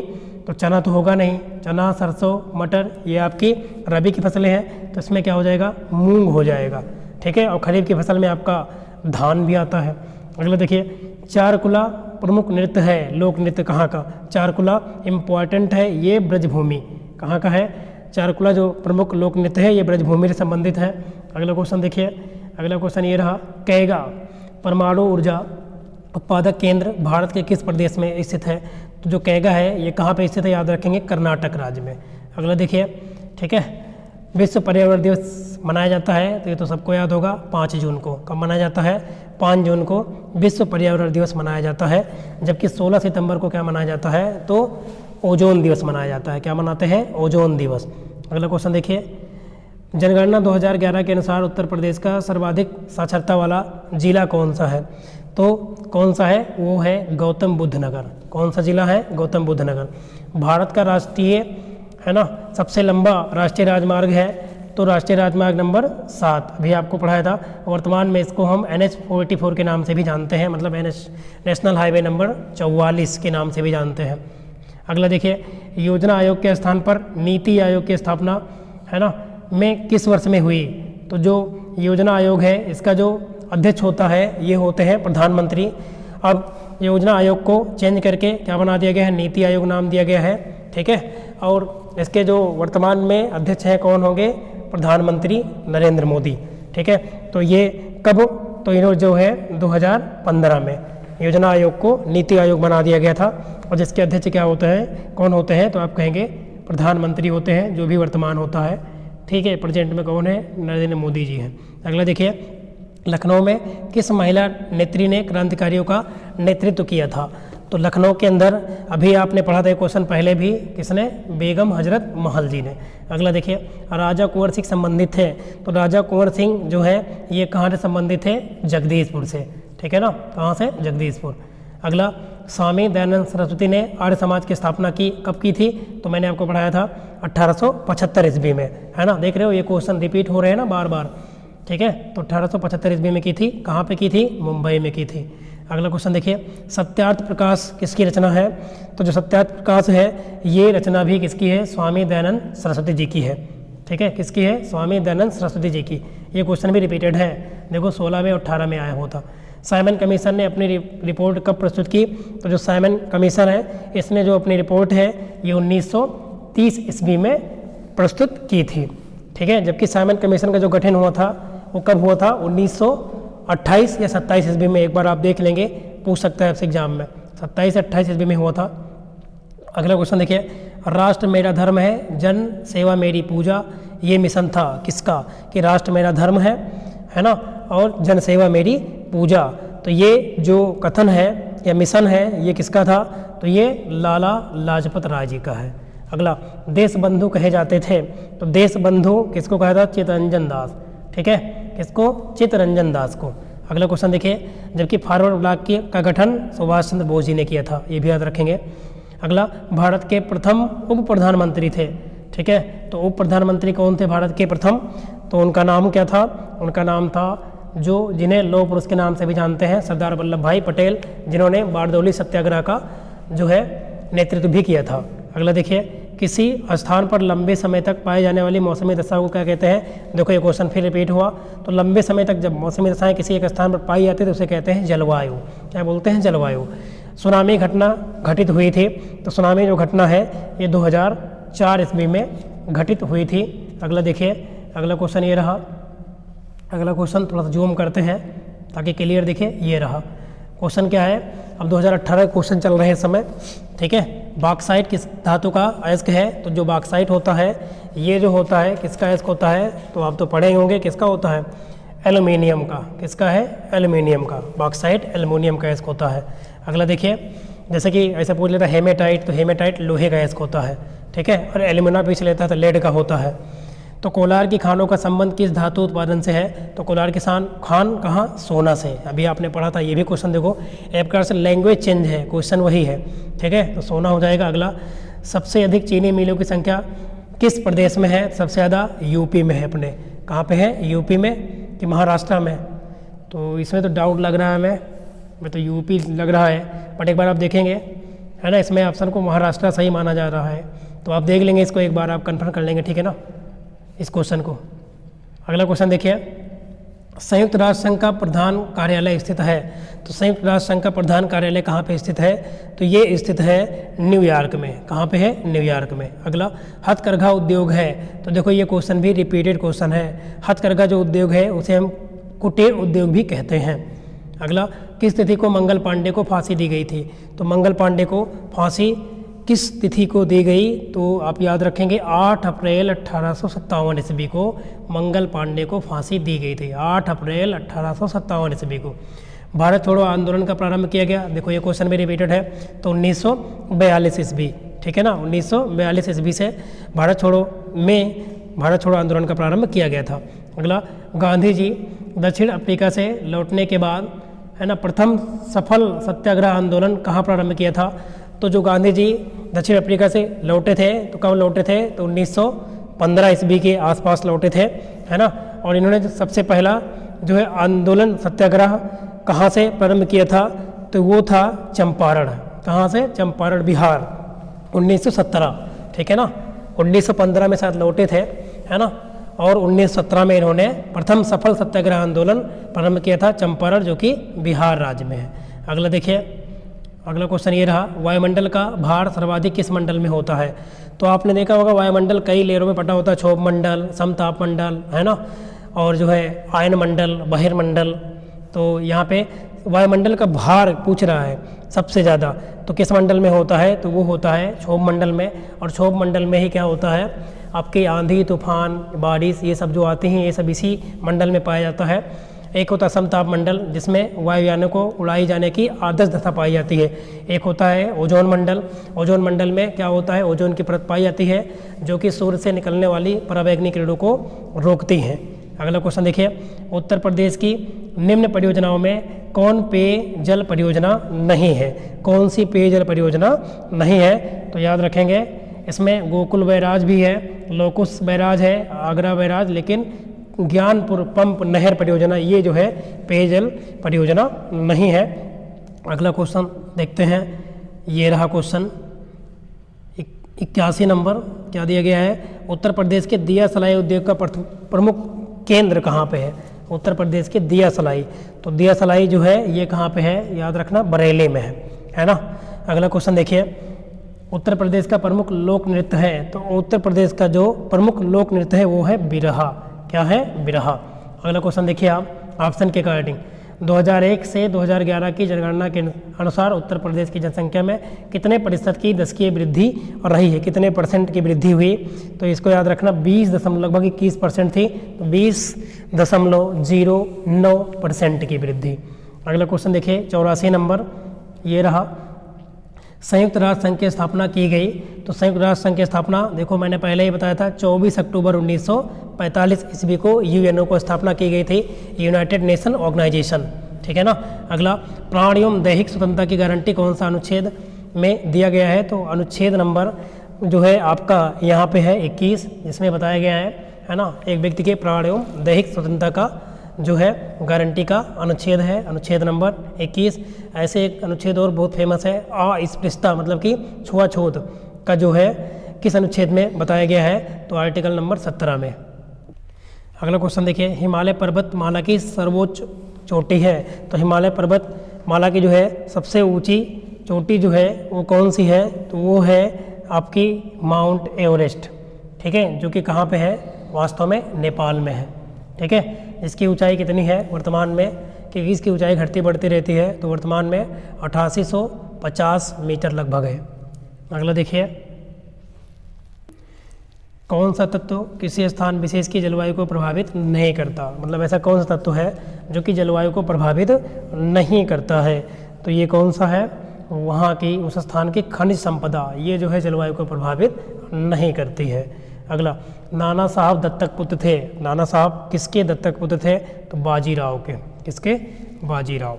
तो चना तो होगा नहीं, चना, सरसों, मटर ये आपकी रबी की फसलें हैं, तो इसमें क्या हो जाएगा? मूंग हो जाएगा, ठीक है। और खरीफ की फसल में आपका धान भी आता है। अगला देखिए, चारकुला प्रमुख नृत्य है, लोक नृत्य कहाँ का? चारकुला इम्पॉर्टेंट है, ये ब्रजभूमि कहाँ का है? चारकुला जो प्रमुख लोक नृत्य है ये ब्रजभूमि से संबंधित है। अगला क्वेश्चन देखिए, अगला क्वेश्चन ये रहा, कैगा परमाणु ऊर्जा उत्पादक केंद्र भारत के किस प्रदेश में स्थित है? तो जो कैगा है ये कहाँ पे स्थित है? याद रखेंगे, कर्नाटक राज्य में। अगला देखिए, ठीक है, विश्व पर्यावरण दिवस मनाया जाता है, तो ये तो सबको याद होगा, 5 जून को। कब मनाया जाता है? 5 जून को विश्व पर्यावरण दिवस मनाया जाता है। जबकि 16 सितंबर को क्या मनाया जाता है? तो ओजोन दिवस मनाया जाता है। क्या मनाते हैं? ओजोन दिवस। अगला क्वेश्चन देखिए, जनगणना 2011 के अनुसार उत्तर प्रदेश का सर्वाधिक साक्षरता वाला जिला कौन सा है? तो कौन सा है? वो है गौतम बुद्ध नगर। कौन सा जिला है? गौतम बुद्ध नगर। भारत का राष्ट्रीय, है ना, सबसे लंबा राष्ट्रीय राजमार्ग है, तो राष्ट्रीय राजमार्ग नंबर 7 अभी आपको पढ़ाया था। वर्तमान में इसको हम NH-44 के नाम से भी जानते हैं, मतलब नेशनल हाईवे नंबर 44 के नाम से भी जानते हैं। अगला देखिए, योजना आयोग के स्थान पर नीति आयोग की स्थापना, है ना, में किस वर्ष में हुई? तो जो योजना आयोग है इसका जो अध्यक्ष होता है ये होते हैं प्रधानमंत्री। अब योजना आयोग को चेंज करके क्या बना दिया गया है? नीति आयोग नाम दिया गया है, ठीक है। और इसके जो वर्तमान में अध्यक्ष हैं कौन होंगे? प्रधानमंत्री नरेंद्र मोदी, ठीक है। तो ये कब? तो इन्होंने जो है 2015 में योजना आयोग को नीति आयोग बना दिया गया था, और जिसके अध्यक्ष क्या होते हैं, कौन होते हैं? तो आप कहेंगे प्रधानमंत्री होते हैं, जो भी वर्तमान होता है, ठीक है। प्रेजेंट में कौन है? नरेंद्र मोदी जी हैं। अगला देखिए, लखनऊ में किस महिला नेत्री ने क्रांतिकारियों का नेतृत्व किया था? तो लखनऊ के अंदर अभी आपने पढ़ा था क्वेश्चन पहले भी, किसने? बेगम हजरत महल जी ने। अगला देखिए, राजा कुंवर सिंह संबंधित थे, तो राजा कुंवर सिंह जो है ये कहाँ से संबंधित थे? जगदीशपुर से, ठीक है ना। कहाँ से? जगदीशपुर। अगला, स्वामी दयानंद सरस्वती ने आर्य समाज की स्थापना की कब की थी? तो मैंने आपको पढ़ाया था 1875 ईस्वी में, है ना। देख रहे हो ये क्वेश्चन रिपीट हो रहे हैं ना बार बार, ठीक है। तो 1875 ईस्वी में की थी। कहाँ पे की थी? मुंबई में की थी। अगला क्वेश्चन देखिए, सत्यार्थ प्रकाश किसकी रचना है? तो जो सत्यार्थ प्रकाश है ये रचना भी किसकी है? स्वामी दयानंद सरस्वती जी की है, ठीक है। किसकी है? स्वामी दयानंद सरस्वती जी की। ये क्वेश्चन भी रिपीटेड है, देखो 16 में और 18 में आया हुआ था। साइमन कमीशन ने अपनी रिपोर्ट कब प्रस्तुत की? तो जो साइमन कमीशन है इसने जो अपनी रिपोर्ट है ये 1930 ईस्वी में प्रस्तुत की थी, ठीक है। जबकि साइमन कमीशन का जो गठन हुआ था वो कब हुआ था? 1928 या 27 ईस्वी में। एक बार आप देख लेंगे, पूछ सकता है आपसे एग्जाम में, 27 या 28 ईस्वी में हुआ था। अगला क्वेश्चन देखिए, राष्ट्र मेरा धर्म है, जन सेवा मेरी पूजा, ये मिशन था किसका? कि राष्ट्र मेरा धर्म है ना, और जन सेवा मेरी पूजा। तो ये जो कथन है या मिशन है ये किसका था? तो ये लाला लाजपत राय जी का है। अगला, देश बंधु कहे जाते थे, तो देश बंधु किसको कहा था? चित्तरंजन दास, ठीक है। किसको? चित्तरंजन दास को। अगला क्वेश्चन देखिए, जबकि फॉरवर्ड ब्लॉक का गठन सुभाष चंद्र बोस जी ने किया था, ये भी याद रखेंगे। अगला, भारत के प्रथम उप प्रधानमंत्री थे, ठीक है। तो उप प्रधानमंत्री कौन थे भारत के प्रथम? तो उनका नाम क्या था? उनका नाम था, जो जिन्हें लौह पुरुष के नाम से भी जानते हैं, सरदार वल्लभ भाई पटेल, जिन्होंने बारदौली सत्याग्रह का जो है नेतृत्व भी किया था। अगला देखिए, किसी स्थान पर लंबे समय तक पाए जाने वाली मौसमी दशा को क्या कहते हैं? देखो ये क्वेश्चन फिर रिपीट हुआ। तो लंबे समय तक जब मौसमी दशाएं किसी एक स्थान पर पाई जाती है तो उसे कहते हैं जलवायु। क्या बोलते हैं? जलवायु। सुनामी घटना घटित हुई थी, तो सुनामी जो घटना है ये 2004 ईस्वी में घटित हुई थी। अगला देखिए, अगला क्वेश्चन ये रहा। अगला क्वेश्चन थोड़ा सा जूम करते हैं ताकि क्लियर दिखे। ये रहा क्वेश्चन, क्या है? अब 2018 क्वेश्चन चल रहे हैं इस समय, ठीक है। बॉक्साइट किस धातु का अयस्क है? तो जो बॉक्साइट होता है ये जो होता है किसका अयस्क होता है? तो आप तो पढ़े होंगे किसका होता है? एल्युमिनियम का। किसका है? एल्युमिनियम का। बॉक्साइट एल्युमिनियम का अयस्क होता है। अगला देखिए, जैसे कि ऐसा पूछ लेता है हेमेटाइट, तो हेमेटाइट लोहे का अयस्क होता है, ठीक है। और एल्यूमिना पूछ लेता है तो लेड का होता है। तो कोलार की खानों का संबंध किस धातु उत्पादन से है? तो कोलार की खान कहाँ? सोना से। अभी आपने पढ़ा था, ये भी क्वेश्चन देखो, एक प्रकार से लैंग्वेज चेंज है, क्वेश्चन वही है, ठीक है। तो सोना हो जाएगा। अगला, सबसे अधिक चीनी मिलों की संख्या किस प्रदेश में है? सबसे ज़्यादा यूपी में है अपने। कहाँ पे है? यूपी में कि महाराष्ट्र में? तो इसमें तो डाउट लग रहा है मैं तो यूपी लग रहा है, बट एक बार आप देखेंगे, है ना। इसमें ऑप्शन को महाराष्ट्र सही माना जा रहा है, तो आप देख लेंगे इसको, एक बार आप कन्फर्म कर लेंगे, ठीक है ना, इस क्वेश्चन को। अगला क्वेश्चन देखिए, संयुक्त राष्ट्र संघ का प्रधान कार्यालय स्थित है। तो संयुक्त राष्ट्र संघ का प्रधान कार्यालय कहाँ पे स्थित है? तो ये स्थित है न्यूयॉर्क में। कहाँ पे है? न्यूयॉर्क में। अगला, हथकरघा उद्योग है। तो देखो ये क्वेश्चन भी रिपीटेड क्वेश्चन है। हथकरघा जो उद्योग है उसे हम कुटीर उद्योग भी कहते हैं। अगला, किस तिथि को मंगल पांडे को फांसी दी गई थी? तो मंगल पांडे को फांसी किस तिथि को दी गई? तो आप याद रखेंगे 8 अप्रैल 1857 ईस्वी को मंगल पांडे को फांसी दी गई थी। 8 अप्रैल 1857 ईस्वी को भारत छोड़ो आंदोलन का प्रारंभ किया गया। देखो ये क्वेश्चन भी रिपीटेड है, तो 1942 ईस्वी, ठीक है ना। 1942 ईस्वी से भारत छोड़ो आंदोलन का प्रारंभ किया गया था। अगला, गांधी जी दक्षिण अफ्रीका से लौटने के बाद, है ना, प्रथम सफल सत्याग्रह आंदोलन कहाँ प्रारंभ किया था? तो जो गांधी जी दक्षिण अफ्रीका से लौटे थे, तो कब लौटे थे? तो 1915 ईस्वी के आसपास लौटे थे, है ना। और इन्होंने जो सबसे पहला जो है आंदोलन सत्याग्रह कहाँ से प्रारंभ किया था? तो वो था चंपारण। कहाँ से? चंपारण, बिहार, 1917, ठीक है ना। 1915 में शायद लौटे थे, है ना। और 1917 में इन्होंने प्रथम सफल सत्याग्रह आंदोलन प्रारंभ किया था चंपारण, जो कि बिहार राज्य में है। अगला देखिए, अगला क्वेश्चन ये रहा, वायुमंडल का भार सर्वाधिक किस मंडल में होता है? तो आपने देखा होगा वायुमंडल कई लेयरों में बटा होता है, क्षोभ मंडल, समताप मंडल, है ना, और जो है आयन मंडल, बहिर्मंडल। तो यहाँ पे वायुमंडल का भार पूछ रहा है सबसे ज़्यादा, तो किस मंडल में होता है? तो वो होता है क्षोभ मंडल में। और क्षोभ मंडल में ही क्या होता है? आपकी आंधी, तूफान, बारिश, ये सब जो आती हैं ये सब इसी मंडल में पाया जाता है। एक होता है समताप मंडल, जिसमें वायुयानों को उड़ाई जाने की आदर्श दशा पाई जाती है। एक होता है ओजोन मंडल। ओजोन मंडल में क्या होता है? ओजोन की परत पाई जाती है, जो कि सूर्य से निकलने वाली पराबैंगनी किरणों को रोकती हैं। अगला क्वेश्चन देखिए, उत्तर प्रदेश की निम्न परियोजनाओं में कौन पेयजल परियोजना नहीं है? कौन सी पेयजल परियोजना नहीं है? तो याद रखेंगे इसमें गोकुल बैराज भी है, लोकुस बैराज है, आगरा बैराज, लेकिन ज्ञानपुर पंप नहर परियोजना ये जो है पेयजल परियोजना नहीं है। अगला क्वेश्चन देखते हैं, ये रहा क्वेश्चन 81 नंबर। क्या दिया गया है? उत्तर प्रदेश के दिया सलाई उद्योग का प्रमुख केंद्र कहाँ पे है? उत्तर प्रदेश के दिया सलाई, तो दिया सलाई जो है ये कहाँ पे है? याद रखना बरेली में है ना। अगला क्वेश्चन देखिए, उत्तर प्रदेश का प्रमुख लोक नृत्य है, तो उत्तर प्रदेश का जो प्रमुख लोक नृत्य है वो है बिरहा। क्या है? बिरहा। अगला क्वेश्चन देखिए आप ऑप्शन के अकॉर्डिंग, 2001 से 2011 की जनगणना के अनुसार उत्तर प्रदेश की जनसंख्या में कितने प्रतिशत की दशकीय वृद्धि रही है? कितने परसेंट की वृद्धि हुई? तो इसको याद रखना 20.21% थी, तो 20.09% की वृद्धि। अगला क्वेश्चन देखिए 84 नंबर, ये रहा, संयुक्त राष्ट्र संघ की स्थापना की गई, तो संयुक्त राष्ट्र संघ की स्थापना देखो मैंने पहले ही बताया था 24 अक्टूबर 1945 ईस्वी को यूएनओ को स्थापना की गई थी, यूनाइटेड नेशन ऑर्गेनाइजेशन, ठीक है ना। अगला, प्राण एवं दैहिक स्वतंत्रता की गारंटी कौन सा अनुच्छेद में दिया गया है? तो अनुच्छेद नंबर जो है आपका यहाँ पे है 21, जिसमें बताया गया है ना, एक व्यक्ति के प्राण एवं दैहिक स्वतंत्रता का जो है गारंटी का अनुच्छेद है, अनुच्छेद नंबर 21। ऐसे एक अनुच्छेद और बहुत फेमस है, अस्पृश्यता मतलब कि छुआछूत का जो है किस अनुच्छेद में बताया गया है? तो आर्टिकल नंबर 17 में। अगला क्वेश्चन देखिए, हिमालय पर्वतमाला की सर्वोच्च चोटी है, तो हिमालय पर्वतमाला की जो है सबसे ऊंची चोटी जो है वो कौन सी है? तो वो है आपकी माउंट एवरेस्ट, ठीक है, जो कि कहाँ पे है? वास्तव में नेपाल में है, ठीक है। इसकी ऊंचाई कितनी है वर्तमान में? क्योंकि इसकी ऊंचाई घटती बढ़ती रहती है, तो वर्तमान में 8850 मीटर लगभग है। अगला देखिए, कौन सा तत्व किसी स्थान विशेष की जलवायु को प्रभावित नहीं करता? मतलब ऐसा कौन सा तत्व है जो कि जलवायु को प्रभावित नहीं करता है? तो ये कौन सा है? वहाँ की उस स्थान की खनिज संपदा, ये जो है जलवायु को प्रभावित नहीं करती है। अगला, नाना साहब दत्तक पुत्र थे, नाना साहब किसके दत्तक पुत्र थे? तो बाजीराव के। किसके? बाजीराव।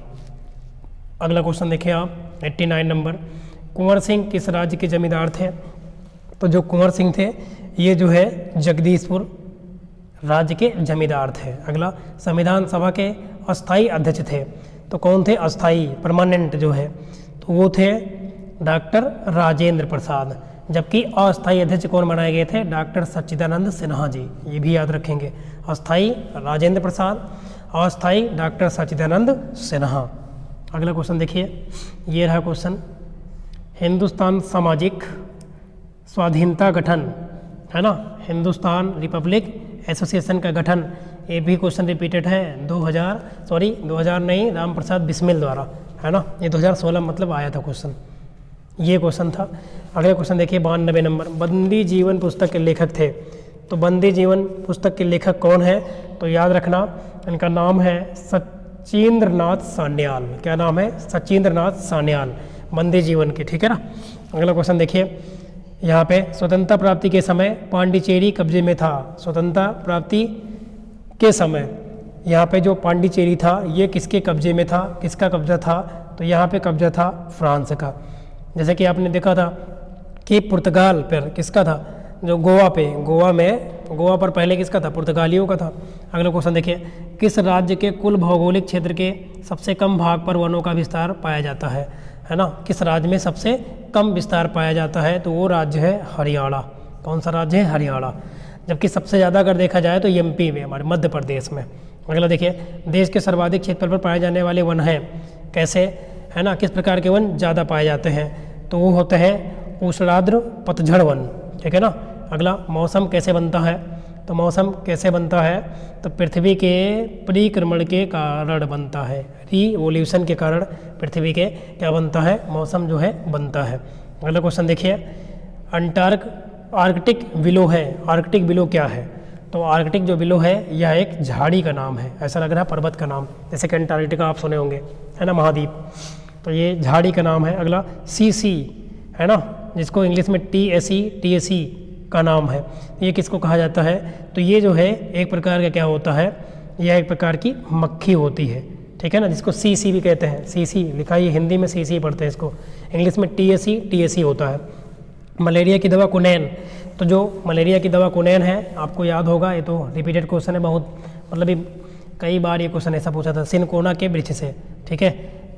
अगला क्वेश्चन देखिए आप 89 नंबर, कुंवर सिंह किस राज्य के जमींदार थे? तो जो कुंवर सिंह थे ये जो है जगदीशपुर राज्य के जमींदार थे। अगला, संविधान सभा के अस्थाई अध्यक्ष थे, तो कौन थे? अस्थाई परमानेंट जो है तो वो थे डॉक्टर राजेंद्र प्रसाद, जबकि अस्थाई अध्यक्ष कौन बनाए गए थे? डॉक्टर सच्चिदानंद सिन्हा जी। ये भी याद रखेंगे, अस्थाई राजेंद्र प्रसाद, अस्थाई डॉक्टर सच्चिदानंद सिन्हा। अगला क्वेश्चन देखिए, ये रहा क्वेश्चन, हिंदुस्तान सामाजिक स्वाधीनता गठन है ना, हिंदुस्तान रिपब्लिक एसोसिएशन का गठन, ये भी क्वेश्चन रिपीटेड है 2000 नहीं, राम प्रसाद बिस्मिल द्वारा, है ना। ये 2016 मतलब आया था क्वेश्चन, ये क्वेश्चन था। अगले क्वेश्चन देखिए 92 नंबर, बंदी जीवन पुस्तक के लेखक थे, तो बंदी जीवन पुस्तक के लेखक कौन है? तो याद रखना इनका नाम है सचिंद्र नाथ सान्याल। क्या नाम है? सचिंद्र नाथ सान्याल, बंदी जीवन के, ठीक है ना। अगला क्वेश्चन देखिए, यहाँ पे स्वतंत्रता प्राप्ति के समय पांडिचेरी कब्जे में था, स्वतंत्रता प्राप्ति के समय यहाँ पे जो पांडिचेरी था ये किसके कब्जे में था? किसका कब्जा था? तो यहाँ पे कब्जा था फ्रांस का। जैसे कि आपने देखा था कि पुर्तगाल पर किसका था? जो गोवा पे, गोवा पर पहले किसका था? पुर्तगालियों का था। अगला क्वेश्चन देखिए, किस राज्य के कुल भौगोलिक क्षेत्र के सबसे कम भाग पर वनों का विस्तार पाया जाता है ना। किस राज्य में सबसे कम विस्तार पाया जाता है? तो वो राज्य है हरियाणा। कौन सा राज्य है? हरियाणा। जबकि सबसे ज़्यादा अगर देखा जाए तो एमपी में, हमारे मध्य प्रदेश में। अगला देखिए, देश के सर्वाधिक क्षेत्रफल पर पाए जाने वाले वन हैं कैसे, है ना, किस प्रकार के वन ज़्यादा पाए जाते हैं? तो वो होते हैं उष्णार्द्र पतझड़ वन, ठीक है ना। अगला, मौसम कैसे बनता है? तो मौसम कैसे बनता है? तो पृथ्वी के परिक्रमण के कारण बनता है, रिवोल्यूशन के कारण पृथ्वी के क्या बनता है? मौसम जो है बनता है। अगला क्वेश्चन देखिए, आर्कटिक विलो है, आर्कटिक विलो क्या है? तो आर्कटिक जो विलो है यह एक झाड़ी का नाम है, ऐसा लग रहा है पर्वत का नाम, जैसे कि अंटार्कटिका आप सुने होंगे, है ना, महाद्वीप, तो ये झाड़ी का नाम है। अगला, सीसी है ना, जिसको इंग्लिश में TSE का नाम है। ये किसको कहा जाता है? तो ये जो है एक प्रकार का क्या होता है, यह एक प्रकार की मक्खी होती है, ठीक है ना, जिसको सीसी भी कहते हैं। सीसी लिखा है, हिंदी में सीसी पढ़ते हैं इसको, इंग्लिश में टीएसई होता है। मलेरिया की दवा कुनैन, तो जो मलेरिया की दवा कुनैन है आपको याद होगा, ये तो रिपीटेड क्वेश्चन है बहुत, मतलब ये कई बार ये क्वेश्चन ऐसा पूछा था, सिनकोना के वृक्ष से, ठीक है।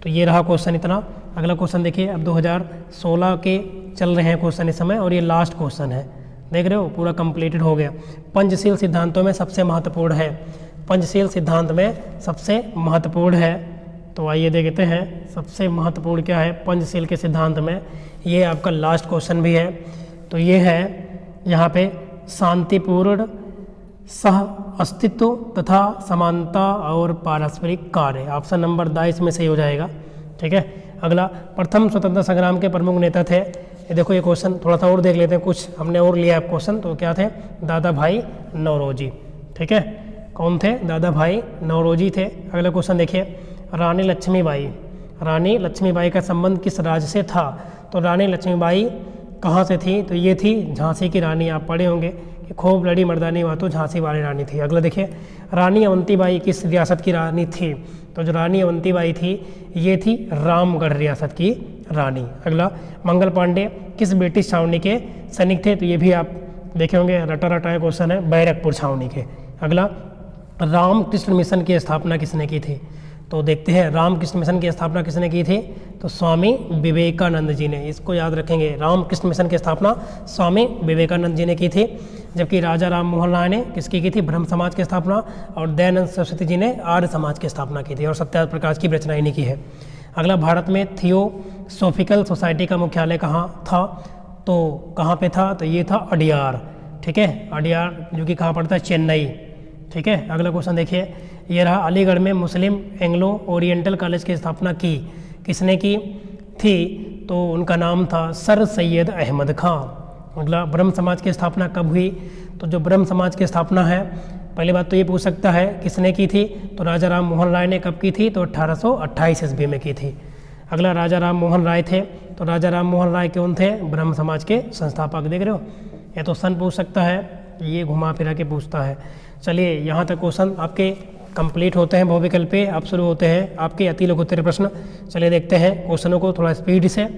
तो ये रहा क्वेश्चन इतना। अगला क्वेश्चन देखिए, अब 2016 के चल रहे हैं क्वेश्चन इस समय, और ये लास्ट क्वेश्चन है, देख रहे हो पूरा कंप्लीटेड हो गया। पंचशील सिद्धांतों में सबसे महत्वपूर्ण है, पंचशील सिद्धांत में सबसे महत्वपूर्ण है, तो आइए देखते हैं सबसे महत्वपूर्ण क्या है पंचशील के सिद्धांत में। ये आपका लास्ट क्वेश्चन भी है, तो ये है यहाँ पे शांतिपूर्ण सह अस्तित्व तथा समानता और पारस्परिक कार्य, ऑप्शन नंबर 22 में सही हो जाएगा, ठीक है। अगला, प्रथम स्वतंत्रता संग्राम के प्रमुख नेता थे, ये देखो ये क्वेश्चन थोड़ा सा और देख लेते हैं, कुछ हमने और लिया है क्वेश्चन, तो क्या थे? दादा भाई नौरोजी, ठीक है। कौन थे? दादा भाई नौरोजी थे। अगला क्वेश्चन देखिए, रानी लक्ष्मीबाई, रानी लक्ष्मीबाई का संबंध किस राज्य से था? तो रानी लक्ष्मीबाई कहाँ से थी? तो ये थी झांसी की रानी, आप पढ़े होंगे कि खूब लड़ी मर्दानी हुआ तो झांसी वाली रानी थी। अगला देखिए, रानी अवंतीबाई किस रियासत की रानी थी? तो जो रानी अवंतीबाई थी ये थी रामगढ़ रियासत की रानी। अगला, मंगल पांडे किस ब्रिटिश छावनी के सैनिक थे? तो ये भी आप देखे होंगे, रटा रटाया क्वेश्चन है, बैरकपुर छावनी के। अगला, रामकृष्ण मिशन की स्थापना किसने की थी? तो देखते हैं रामकृष्ण मिशन की स्थापना किसने की थी? तो स्वामी विवेकानंद जी ने, इसको याद रखेंगे, रामकृष्ण मिशन की स्थापना स्वामी विवेकानंद जी ने की थी। जबकि राजा राम मोहन राय ने किसकी की थी? ब्रह्म समाज की स्थापना, और दयानंद सरस्वती जी ने आर्य समाज की स्थापना की थी, और सत्याग्रह प्रकाश की रचना इन्हीं की है। अगला, भारत में थियोसॉफिकल सोसाइटी का मुख्यालय कहाँ था? तो कहाँ पे था? तो ये था अडियार, ठीक है, अडियार जो कि कहाँ पड़ता है? चेन्नई, ठीक है। अगला क्वेश्चन देखिए, ये रहा, अलीगढ़ में मुस्लिम एंग्लो ओरिएंटल कॉलेज की स्थापना की किसने की थी? तो उनका नाम था सर सैयद अहमद खां। अगला, ब्रह्म समाज की स्थापना कब हुई? तो जो ब्रह्म समाज की स्थापना है, पहली बात तो ये पूछ सकता है किसने की थी? तो राजा राम मोहन राय ने कब की थी? तो 1828 ईस्वी में की थी। अगला, राजा राम मोहन राय थे, तो राजा राम मोहन राय कौन थे? ब्रह्म समाज के संस्थापक, देख रहे हो, ये तो सन पूछ सकता है, ये घुमा फिरा के पूछता है। चलिए यहाँ तक क्वेश्चन आपके कंप्लीट होते हैं, बहुविकल्प पे अब शुरू होते हैं आपके अति लघुत्तरीय प्रश्न। चलिए देखते हैं क्वेश्चनों को थोड़ा स्पीड से।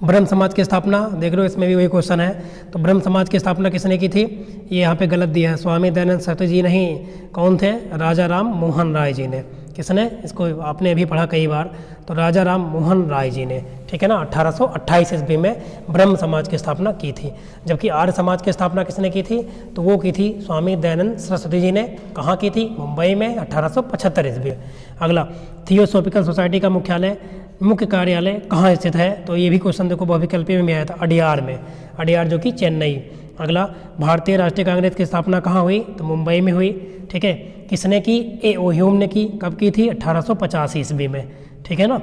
ब्रह्म समाज की स्थापना देख रहे हो, इसमें भी वही क्वेश्चन है, तो ब्रह्म समाज की स्थापना किसने की थी? ये यहाँ पे गलत दिया है, स्वामी दयानंद सरस्वती जी नहीं, कौन थे? राजा राम मोहन राय जी ने। किसने? इसको आपने अभी पढ़ा कई बार, तो राजा राम मोहन राय जी ने, ठीक है ना, 1828 ईस्वी में ब्रह्म समाज की स्थापना की थी। जबकि आर्य समाज की स्थापना किसने की थी? तो वो की थी स्वामी दयानंद सरस्वती जी ने। कहाँ की थी? मुंबई में 1875 ईस्वी में। अगला, थियोसॉफिकल सोसाइटी का मुख्यालय, मुख्य कार्यालय कहाँ स्थित है? तो ये भी क्वेश्चन देखो बहुविकल्पी में भी आया था, अडियार में, अडियार जो कि चेन्नई। अगला, भारतीय राष्ट्रीय कांग्रेस की स्थापना कहाँ हुई? तो मुंबई में हुई, ठीक है। किसने की? ए.ओ. ह्यूम ने की। कब की थी? 1885 ईस्वी में, ठीक है ना।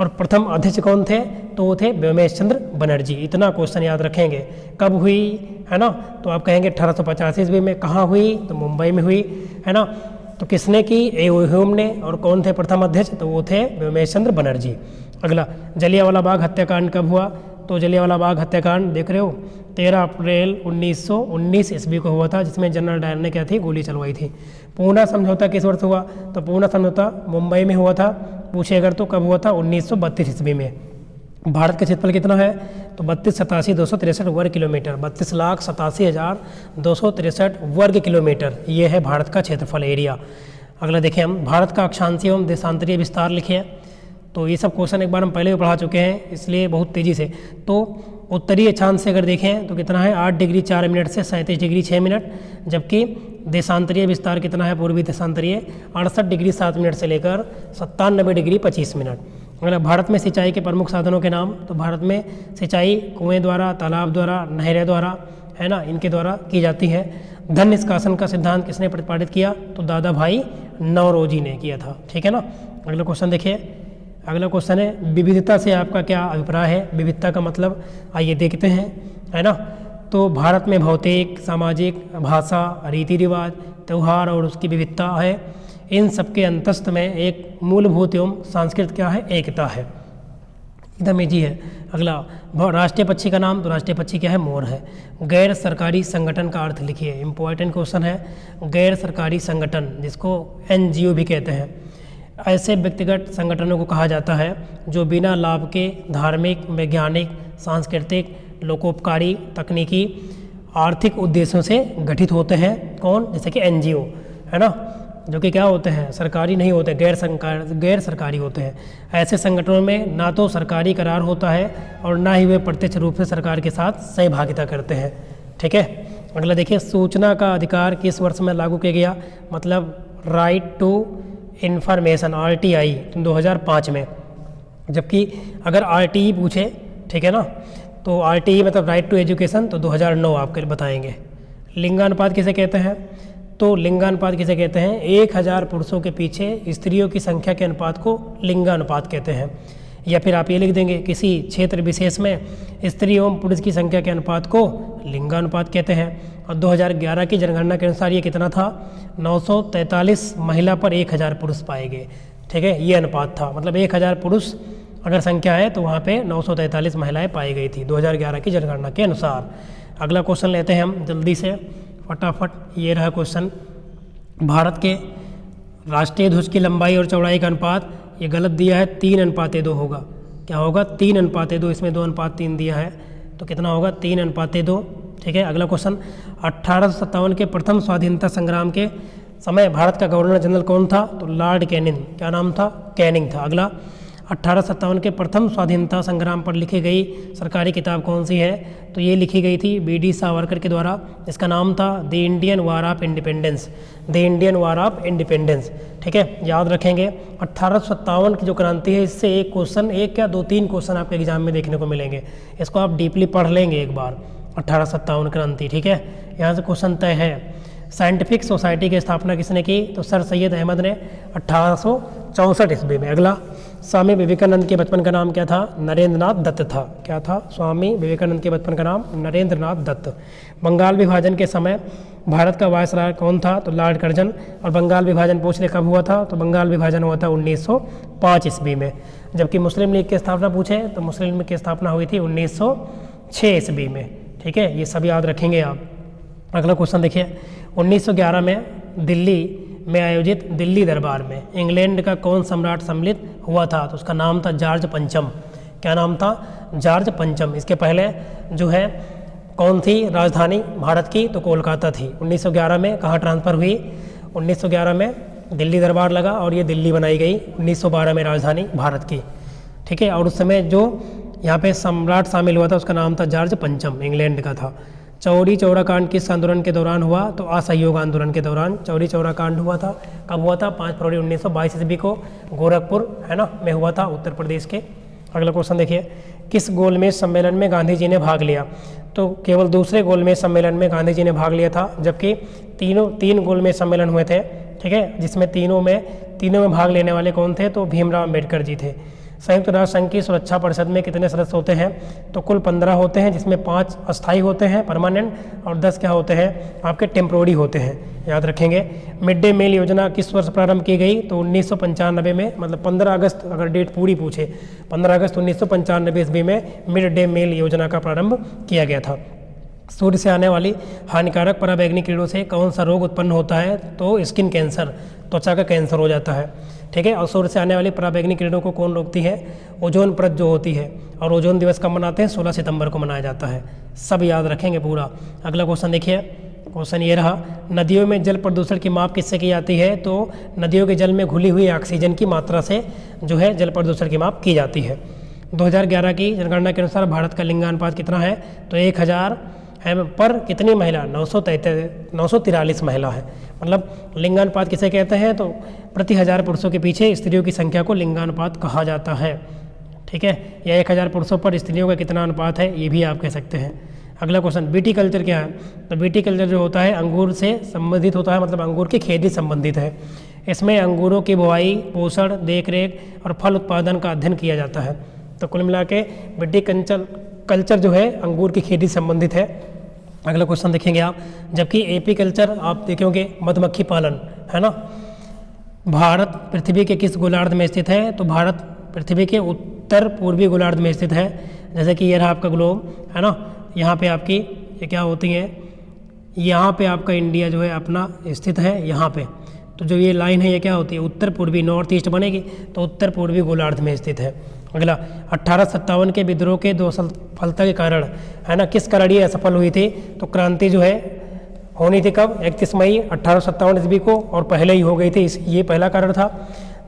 और प्रथम अध्यक्ष कौन थे? तो वो थे व्योमेश चंद्र बनर्जी। इतना क्वेश्चन याद रखेंगे। कब हुई, है ना? तो आप कहेंगे 1885 ईस्वी में। कहाँ हुई? तो मुंबई में हुई, है ना। तो किसने की? ए.ओ. ह्यूम ने। और कौन थे प्रथम अध्यक्ष? तो वो थे व्योमेश चंद्र बनर्जी। अगला, जलियांवाला बाग हत्याकांड कब हुआ? तो जलियांवाला बाग हत्याकांड देख रहे हो 13 अप्रैल 1919 ईस्वी को हुआ था, जिसमें जनरल डायर ने क्या थी? गोली चलवाई थी। पूना समझौता किस वर्ष हुआ? तो पूना समझौता मुंबई में हुआ था, पूछे अगर तो कब हुआ था? 1932 ईस्वी में। भारत का क्षेत्रफल कितना है? तो 32,87,263 वर्ग किलोमीटर, 32,87,263 वर्ग किलोमीटर, ये है भारत का क्षेत्रफल एरिया। अगला देखें हम, भारत का अक्षांशीय एवं देशांतरीय विस्तार लिखिए। तो ये सब क्वेश्चन एक बार हम पहले भी पढ़ा चुके हैं, इसलिए बहुत तेज़ी से। तो उत्तरीय अक्षांश से अगर देखें तो कितना है? 8 डिग्री 4 मिनट से 37 डिग्री 6 मिनट। जबकि देशांतरीय विस्तार कितना है? पूर्वी देशांतरीय 68 डिग्री 7 मिनट से लेकर 97 डिग्री 25 मिनट। अगर भारत में सिंचाई के प्रमुख साधनों के नाम, तो भारत में सिंचाई कुएं द्वारा, तालाब द्वारा, नहरें द्वारा, है ना, इनके द्वारा की जाती है। धन निष्कासन का सिद्धांत किसने प्रतिपादित किया? तो दादा भाई नौरोजी ने किया था, ठीक है ना। अगला क्वेश्चन देखिए, अगला क्वेश्चन है विविधता से आपका क्या अभिप्राय है? विविधता का मतलब आइए देखते हैं, है ना। तो भारत में भौतिक, सामाजिक, भाषा, रीति रिवाज, त्यौहार और उसकी विविधता है। इन सबके अंतस्थ में एक मूलभूत एवं सांस्कृतिक क्या है? एकता है। एकदम ईजी है। अगला, राष्ट्रीय पक्षी का नाम, तो राष्ट्रीय पक्षी क्या है? मोर है। गैर सरकारी संगठन का अर्थ लिखिए, इंपॉर्टेंट क्वेश्चन है। गैर सरकारी संगठन, जिसको NGO भी कहते हैं, ऐसे व्यक्तिगत संगठनों को कहा जाता है जो बिना लाभ के धार्मिक, वैज्ञानिक, सांस्कृतिक, लोकोपकारी, तकनीकी, आर्थिक उद्देश्यों से गठित होते हैं। कौन? जैसे कि NGO है ना, जो कि क्या होते हैं? सरकारी नहीं होते, गैर सरकारी होते हैं। ऐसे संगठनों में ना तो सरकारी करार होता है और ना ही वे प्रत्यक्ष रूप से सरकार के साथ सहभागिता करते हैं। ठीक है। अगला देखिए, सूचना का अधिकार किस वर्ष में लागू किया गया? मतलब राइट टू इंफॉर्मेशन, RTI 2005 में। जबकि अगर RTE पूछे, ठीक है ना, तो RTE मतलब राइट टू एजुकेशन, तो 2009 आपके बताएंगे। लिंगानुपात किसे कहते हैं? तो लिंगानुपात किसे कहते हैं? 1000 पुरुषों के पीछे स्त्रियों की संख्या के अनुपात को लिंगानुपात कहते हैं। या फिर आप ये लिख देंगे, किसी क्षेत्र विशेष में स्त्री एवं पुरुष की संख्या के अनुपात को लिंगानुपात कहते हैं। और 2011 की जनगणना के अनुसार ये कितना था? 943 महिला पर 1000 पुरुष पाए गए। ठीक है, ये अनुपात था। मतलब 1000 पुरुष अगर संख्या है तो वहाँ पे 943 महिलाएं पाई गई थी 2011 की जनगणना के अनुसार। अगला क्वेश्चन लेते हैं हम जल्दी से, फटाफट। ये रहा क्वेश्चन, भारत के राष्ट्रीय ध्वज की लंबाई और चौड़ाई का अनुपात, ये गलत दिया है, 3:2 होगा। क्या होगा? 3:2, इसमें 2:3 दिया है, तो कितना होगा? 3:2। ठीक है। अगला क्वेश्चन, 1857 के प्रथम स्वाधीनता संग्राम के समय भारत का गवर्नर जनरल कौन था? तो लॉर्ड कैनिंग। क्या नाम था? कैनिंग था। अगला, 1857 के प्रथम स्वाधीनता संग्राम पर लिखी गई सरकारी किताब कौन सी है? तो ये लिखी गई थी BD सावरकर के द्वारा। इसका नाम था the Indian war of independence, the Indian war of independence. ठीक है, याद रखेंगे। 1857 की जो क्रांति है, इससे एक क्वेश्चन, एक या 2-3 क्वेश्चन आपके एग्जाम में देखने को मिलेंगे। इसको आप डीपली पढ़ लेंगे एक बार, 1857 क्रांति। ठीक है, यहाँ से क्वेश्चन तय है। साइंटिफिक सोसाइटी की स्थापना किसने की? तो सर सैयद अहमद ने 1864 ईस्वी में। अगला, स्वामी विवेकानंद के बचपन का नाम क्या था? नरेंद्र नाथ दत्त था। क्या था? स्वामी विवेकानंद के बचपन का नाम नरेंद्र नाथ दत्त। बंगाल विभाजन के समय भारत का वायसराय कौन था? तो लॉर्ड कर्जन। और बंगाल विभाजन पूछ ले कब हुआ था? तो बंगाल विभाजन हुआ था 1905 ईस्वी में। जबकि मुस्लिम लीग की स्थापना पूछे तो मुस्लिम लीग की स्थापना हुई थी 1906 ईस्वी में। ठीक है, ये सब याद रखेंगे आप। अगला क्वेश्चन देखिए, 1911 में दिल्ली में आयोजित दिल्ली दरबार में इंग्लैंड का कौन सम्राट सम्मिलित हुआ था? तो उसका नाम था जॉर्ज पंचम। क्या नाम था? जॉर्ज पंचम। इसके पहले जो है कौन थी राजधानी भारत की? तो कोलकाता थी। 1911 में कहाँ ट्रांसफ़र हुई? 1911 में दिल्ली दरबार लगा और ये दिल्ली बनाई गई 1912 में राजधानी भारत की। ठीक है, और उस समय जो यहाँ पे सम्राट शामिल हुआ था उसका नाम था जॉर्ज पंचम, इंग्लैंड का था। चौरी चौरा कांड किस आंदोलन के दौरान हुआ? तो असहयोग आंदोलन के दौरान चौरी चौरा कांड हुआ था। कब हुआ था? 5 फरवरी 1922 ईस्वी को गोरखपुर है ना में हुआ था, उत्तर प्रदेश के। अगला क्वेश्चन देखिए, किस गोलमेज सम्मेलन में गांधी जी ने भाग लिया? तो केवल दूसरे गोलमेज सम्मेलन में गांधी जी ने भाग लिया था, जबकि 3 गोलमेज सम्मेलन हुए थे। ठीक है, जिसमें तीनों में भाग लेने वाले कौन थे? तो भीमराव अम्बेडकर जी थे। संयुक्त राष्ट्र संघ की सुरक्षा परिषद में कितने सदस्य होते हैं? तो कुल 15 होते हैं, जिसमें 5 अस्थायी होते हैं परमानेंट, और 10 क्या होते हैं? आपके टेम्प्रोरी होते हैं। याद रखेंगे। मिड डे मील योजना किस वर्ष प्रारंभ की गई? तो 1995 में, मतलब 15 अगस्त, अगर डेट पूरी पूछे, 15 अगस्त 1995 ईस्वी में मिड डे मील योजना का प्रारंभ किया गया था। सूर्य से आने वाली हानिकारक पराबैंगनी किरणों से कौन सा रोग उत्पन्न होता है? तो स्किन कैंसर, त्वचा का कैंसर हो जाता है। ठीक है, और सूर्य से आने वाली पराबैंगनी किरणों को कौन रोकती है? ओजोन परत जो होती है। और ओजोन दिवस कब मनाते हैं? 16 सितंबर को मनाया जाता है। सब याद रखेंगे पूरा। अगला क्वेश्चन देखिए, क्वेश्चन ये रहा, नदियों में जल प्रदूषण की माप किससे की जाती है? तो नदियों के जल में घुली हुई ऑक्सीजन की मात्रा से जो है जल प्रदूषण की माप की जाती है। 2011 की जनगणना के अनुसार भारत का लिंगानुपात कितना है? तो 1000 है पर कितनी महिला? 943 महिला है। मतलब लिंगानुपात किसे कहते हैं? तो प्रति 1000 पुरुषों के पीछे स्त्रियों की संख्या को लिंगानुपात कहा जाता है। ठीक है, या 1000 पुरुषों पर स्त्रियों का कितना अनुपात है, ये भी आप कह सकते हैं। अगला क्वेश्चन, बीटी कल्चर क्या है? तो बीटी कल्चर जो होता है अंगूर से संबंधित होता है, मतलब अंगूर की खेती संबंधित है। इसमें अंगूरों की बुआई, पोषण, देखरेख और फल उत्पादन का अध्ययन किया जाता है। तो कुल मिला के बीटी कल्चर जो है अंगूर की खेती संबंधित है। अगला क्वेश्चन देखेंगे आप, जबकि एपी कल्चर आप देखेंगे मधुमक्खी पालन है ना। भारत पृथ्वी के किस गोलार्ध में स्थित है? तो भारत पृथ्वी के उत्तर पूर्वी गोलार्ध में स्थित है। जैसे कि ये रहा आपका ग्लोब, है ना, यहाँ पे आपकी ये क्या होती है, यहाँ पे आपका इंडिया जो है अपना स्थित है यहाँ पे। तो जो ये लाइन है ये क्या होती है, उत्तर पूर्वी, नॉर्थ ईस्ट बनेगी, तो उत्तर पूर्वी गोलार्ध में स्थित है। अगला 1857 के विद्रोह के दो सफलता के कारण, है ना, किस कारण ये असफल हुई थी, तो क्रांति जो है होनी थी कब, 31 मई 1857 ईस्वी को, और पहले ही हो गई थी, ये पहला कारण था।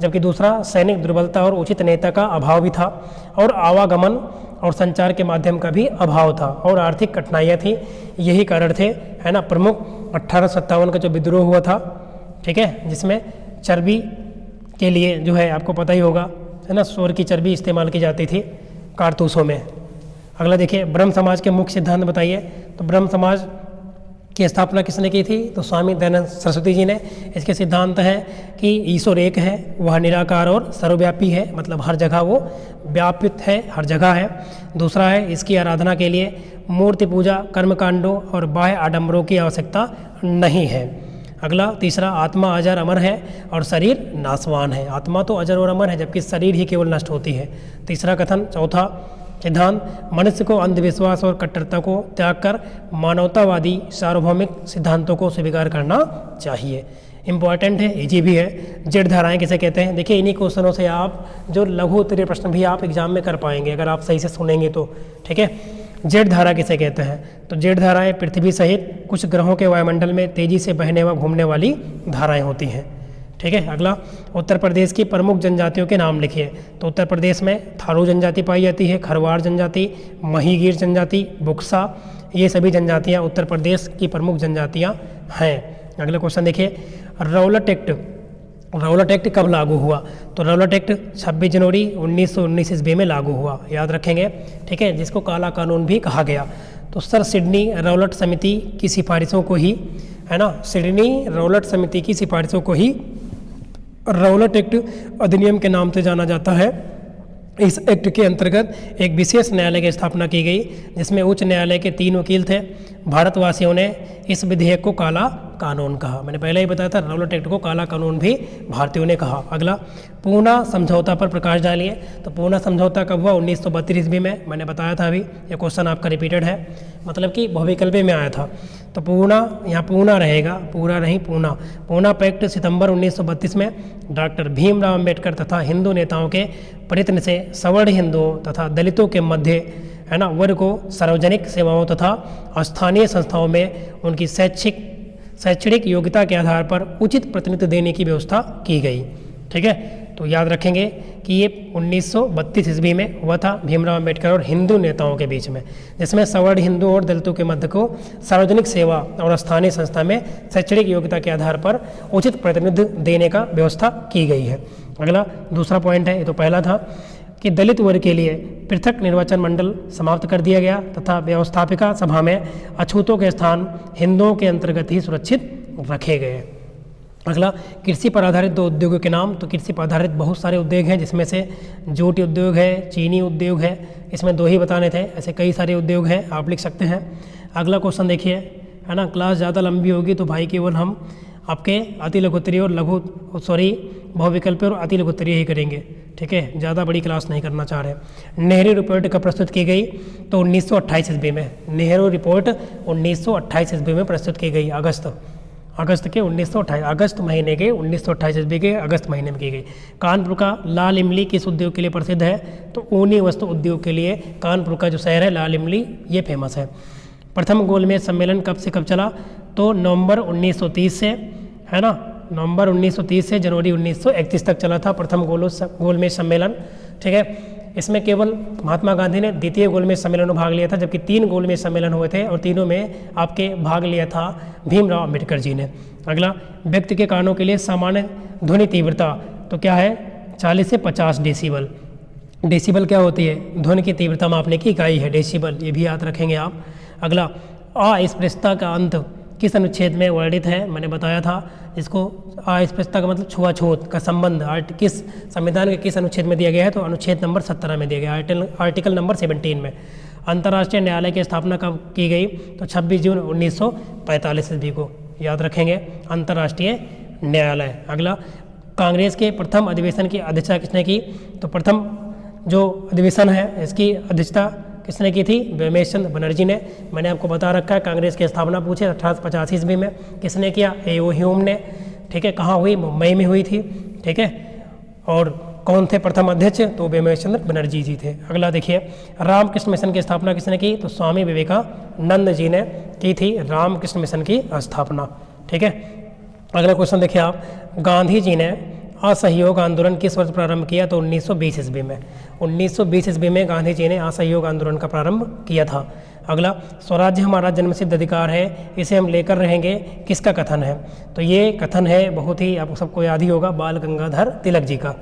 जबकि दूसरा सैनिक दुर्बलता और उचित नेता का अभाव भी था, और आवागमन और संचार के माध्यम का भी अभाव था, और आर्थिक कठिनाइयाँ थी, यही कारण थे, है ना, प्रमुख 1857 का जो विद्रोह हुआ था, ठीक है, जिसमें चर्बी के लिए जो है आपको पता ही होगा, है ना, सूअर की चर्बी इस्तेमाल की जाती थी कारतूसों में। अगला देखिए, ब्रह्म समाज के मुख्य सिद्धांत बताइए। तो ब्रह्म समाज की स्थापना किसने की थी, तो स्वामी दयानंद सरस्वती जी ने। इसके सिद्धांत है कि ईश्वर एक है, वह निराकार और सर्वव्यापी है, मतलब हर जगह वो व्यापित है, हर जगह है। दूसरा है, इसकी आराधना के लिए मूर्ति पूजा, कर्मकांडों और बाह्य आडंबरों की आवश्यकता नहीं है। अगला तीसरा, आत्मा अजर अमर है और शरीर नाशवान है। आत्मा तो अजर और अमर है, जबकि शरीर ही केवल नष्ट होती है। तीसरा कथन। चौथा सिद्धांत, मनुष्य को अंधविश्वास और कट्टरता को त्याग कर मानवतावादी सार्वभौमिक सिद्धांतों को स्वीकार करना चाहिए। इंपॉर्टेंट है, इजी भी है। जेड धाराएं किसे कहते हैं, देखिए इन्हीं क्वेश्चनों से आप जो लघु उत्तरीय प्रश्न भी आप एग्जाम में कर पाएंगे अगर आप सही से सुनेंगे तो, ठीक है। जेड धारा किसे कहते हैं, तो जेड धाराएं पृथ्वी सहित कुछ ग्रहों के वायुमंडल में तेजी से बहने व घूमने वाली धाराएं होती हैं, ठीक है। अगला, उत्तर प्रदेश की प्रमुख जनजातियों के नाम लिखिए। तो उत्तर प्रदेश में थारू जनजाति पाई जाती है, खरवाड़ जनजाति, महिगीर जनजाति, बुक्सा, ये सभी जनजातियाँ उत्तर प्रदेश की प्रमुख जनजातियाँ हैं। अगला क्वेश्चन देखिए, रौलट एक्ट, रौलट एक्ट कब लागू हुआ, तो रौलट एक्ट 26 जनवरी 1919 ईस्वी में लागू हुआ, याद रखेंगे, ठीक है, जिसको काला कानून भी कहा गया। तो सर सिडनी रौलट समिति की सिफारिशों को ही, है ना, सिडनी रौलट समिति की सिफारिशों को ही रौलट एक्ट अधिनियम के नाम से जाना जाता है। इस एक्ट के अंतर्गत एक विशेष न्यायालय की स्थापना की गई, जिसमें उच्च न्यायालय के 3 वकील थे। भारतवासियों ने इस विधेयक को काला कानून कहा। मैंने पहले ही बताया था, रौलट एक्ट को काला कानून भी भारतीयों ने कहा। अगला, पूना समझौता पर प्रकाश डालिए। तो पूना समझौता कब हुआ, 1932 ईस्वी में। मैंने बताया था अभी, ये क्वेश्चन आपका रिपीटेड है, मतलब कि बहुविकल्पी में आया था। तो पूना, यहाँ पूना रहेगा, पूरा नहीं पूना। पूना पैक्ट सितंबर 1932 में डॉक्टर भीमराव अम्बेडकर तथा हिंदू नेताओं के प्रयत्न से सवर्ण हिंदुओं तथा दलितों के मध्य, है ना, वर्ग को सार्वजनिक सेवाओं तथा स्थानीय संस्थाओं में उनकी शैक्षणिक योग्यता के आधार पर उचित प्रतिनिधित्व देने की व्यवस्था की गई, ठीक है। तो याद रखेंगे कि ये 1932 ईस्वी में हुआ था भीमराव अम्बेडकर और हिंदू नेताओं के बीच में, जिसमें सवर्ण हिंदू और दलितों के मध्य को सार्वजनिक सेवा और स्थानीय संस्था में शैक्षणिक योग्यता के आधार पर उचित प्रतिनिधित्व देने का व्यवस्था की गई है। अगला दूसरा पॉइंट है, ये तो पहला था कि दलित वर्ग के लिए पृथक निर्वाचन मंडल समाप्त कर दिया गया तथा व्यवस्थापिका सभा में अछूतों के स्थान हिंदुओं के अंतर्गत ही सुरक्षित रखे गए। अगला, कृषि पर आधारित 2 उद्योगों के नाम। तो कृषि पर आधारित बहुत सारे उद्योग हैं, जिसमें से जूट उद्योग है, चीनी उद्योग है, इसमें 2 ही बताने थे, ऐसे कई सारे उद्योग हैं, आप लिख सकते हैं। अगला क्वेश्चन देखिए, है ना, क्लास ज़्यादा लंबी होगी तो भाई केवल हम आपके अति लघुत्तरीय और बहुविकल्पीय और अति लघुत्तरीय ही करेंगे, ठीक है, ज़्यादा बड़ी क्लास नहीं करना चाह रहे। नेहरू रिपोर्ट कब प्रस्तुत की गई, तो 1928 ईस्वी में। नेहरू रिपोर्ट 1928 ईस्वी में प्रस्तुत की गई, अगस्त के 1928, अगस्त महीने के 1928 ईस्वी के अगस्त महीने में की गई। कानपुर का लाल इमली किस उद्योग के लिए प्रसिद्ध है, तो ऊनी वस्त्र उद्योग के लिए कानपुर का जो शहर है लाल इमली, ये फेमस है। प्रथम गोलमेज सम्मेलन कब से कब चला, तो नवंबर 1930 से, है ना, नवंबर 1930 से जनवरी 1931 तक चला था प्रथम गोलमेज सम्मेलन, ठीक है। इसमें केवल महात्मा गांधी ने द्वितीय गोलमेज सम्मेलन में भाग लिया था, जबकि 3 गोलमेज सम्मेलन हुए थे और तीनों में आपके भाग लिया था भीमराव अम्बेडकर जी ने। अगला, व्यक्ति के कानों के लिए सामान्य ध्वनि तीव्रता तो क्या है, 40 से 50 डेसीबल। डेसीबल क्या होती है, ध्वनि की तीव्रता मापने की इकाई है डेसीबल, ये भी याद रखेंगे आप। अगला, अस्पृश्यता का अंत किस अनुच्छेद में वर्णित है, मैंने बताया था, इसको अस्पृश्यता का मतलब छुआछूत का संबंध किस संविधान के किस अनुच्छेद में दिया गया है, तो अनुच्छेद नंबर 17 में दिया गया है, आर्टिकल नंबर 17 में। अंतर्राष्ट्रीय न्यायालय की स्थापना कब की गई, तो 26 जून 1945 ईस्वी को, याद रखेंगे, अंतर्राष्ट्रीय न्यायालय। अगला, कांग्रेस के प्रथम अधिवेशन की अध्यक्षता किसने की, तो प्रथम जो अधिवेशन है इसकी अध्यक्षता किसने की थी? व्योमेश चंद्र बनर्जी ने। मैंने आपको बता रखा है कांग्रेस की स्थापना पूछे 1885 ईस्वी में किसने किया? A.O. ह्यूम ने। ठीक है, कहाँ हुई? मुंबई में हुई थी। ठीक है, और कौन थे प्रथम अध्यक्ष? तो व्योमेश चंद्र बनर्जी जी थे। अगला देखिए, रामकृष्ण मिशन की स्थापना किसने की? तो स्वामी विवेकानंद जी ने की थी रामकृष्ण मिशन की स्थापना। ठीक है, अगला क्वेश्चन देखिए आप, गांधी जी ने असहयोग आंदोलन किस वर्ष प्रारंभ किया? तो 1920 ईस्वी में। 1920 ईस्वी में गांधी जी ने असहयोग आंदोलन का प्रारंभ किया था। अगला, स्वराज्य हमारा जन्मसिद्ध अधिकार है, इसे हम लेकर रहेंगे, किसका कथन है? तो ये कथन है बहुत ही आपको सबको याद ही होगा, बाल गंगाधर तिलक जी का।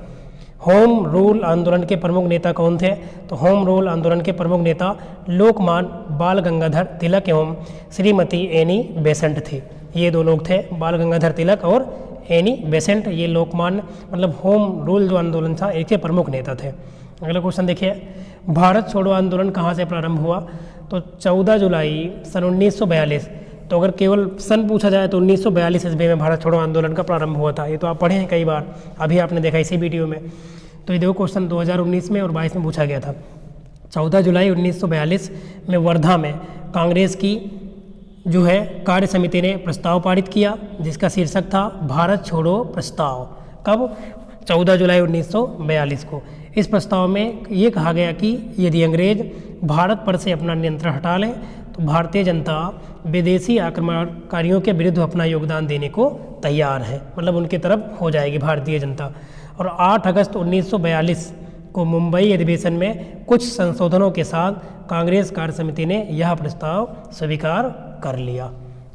होम रूल आंदोलन के प्रमुख नेता कौन थे? तो होम रूल आंदोलन के प्रमुख नेता लोकमान्य बाल गंगाधर तिलक एवं श्रीमती एनी बेसेंट थी। ये दो लोग थे, बाल गंगाधर तिलक और एनी बेसेंट। ये लोकमान्य मतलब होम रूल जो आंदोलन था इसके प्रमुख नेता थे। अगला क्वेश्चन देखिए, भारत छोड़ो आंदोलन कहाँ से प्रारंभ हुआ? तो 14 जुलाई सन 1942। तो अगर केवल सन पूछा जाए तो 1942 ईस्वी में भारत छोड़ो आंदोलन का प्रारंभ हुआ था। ये तो आप पढ़े हैं कई बार, अभी आपने देखा इसी वीडियो में। तो ये देखो क्वेश्चन 2019 में और 22 में पूछा गया था। 14 जुलाई 1942 में वर्धा में कांग्रेस की जो है कार्य समिति ने प्रस्ताव पारित किया जिसका शीर्षक था भारत छोड़ो प्रस्ताव। कब? 14 जुलाई 1942 को। इस प्रस्ताव में ये कहा गया कि यदि अंग्रेज भारत पर से अपना नियंत्रण हटा लें तो भारतीय जनता विदेशी आक्रमणकारियों के विरुद्ध अपना योगदान देने को तैयार है, मतलब उनकी तरफ हो जाएगी भारतीय जनता। और 8 अगस्त 1942 को मुंबई अधिवेशन में कुछ संशोधनों के साथ कांग्रेस कार्य समिति ने यह प्रस्ताव स्वीकार कर लिया।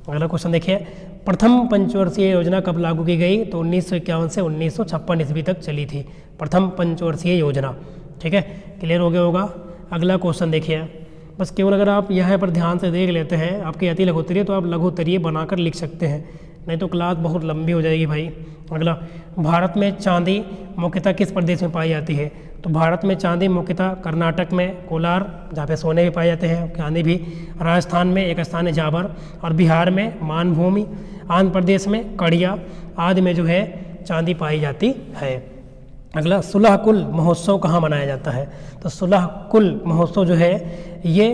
अगला क्वेश्चन देखिए, प्रथम पंचवर्षीय योजना कब लागू की गई? तो 1951 से 1956 ईस्वी तक चली थी प्रथम पंचवर्षीय योजना। ठीक है, क्लियर हो गया होगा। अगला क्वेश्चन देखिए, बस केवल अगर आप यहाँ पर ध्यान से देख लेते हैं आपकी आती लघु उत्तरीय तो आप लघु उत्तरीय बनाकर लिख सकते हैं, नहीं तो क्लास बहुत लंबी हो जाएगी भाई। अगला, भारत में चांदी मुख्यतः किस प्रदेश में पाई जाती है? तो भारत में चांदी मुख्यतः कर्नाटक में कोलार, जहाँ पे सोने भी पाए जाते हैं, चांदी भी। राजस्थान में एक स्थान है जाबर, और बिहार में मानभूमि, आंध्र प्रदेश में कड़िया आदि में जो है चांदी पाई जाती है। अगला, सुलह कुल महोत्सव कहाँ मनाया जाता है? तो सुलह कुल महोत्सव जो है ये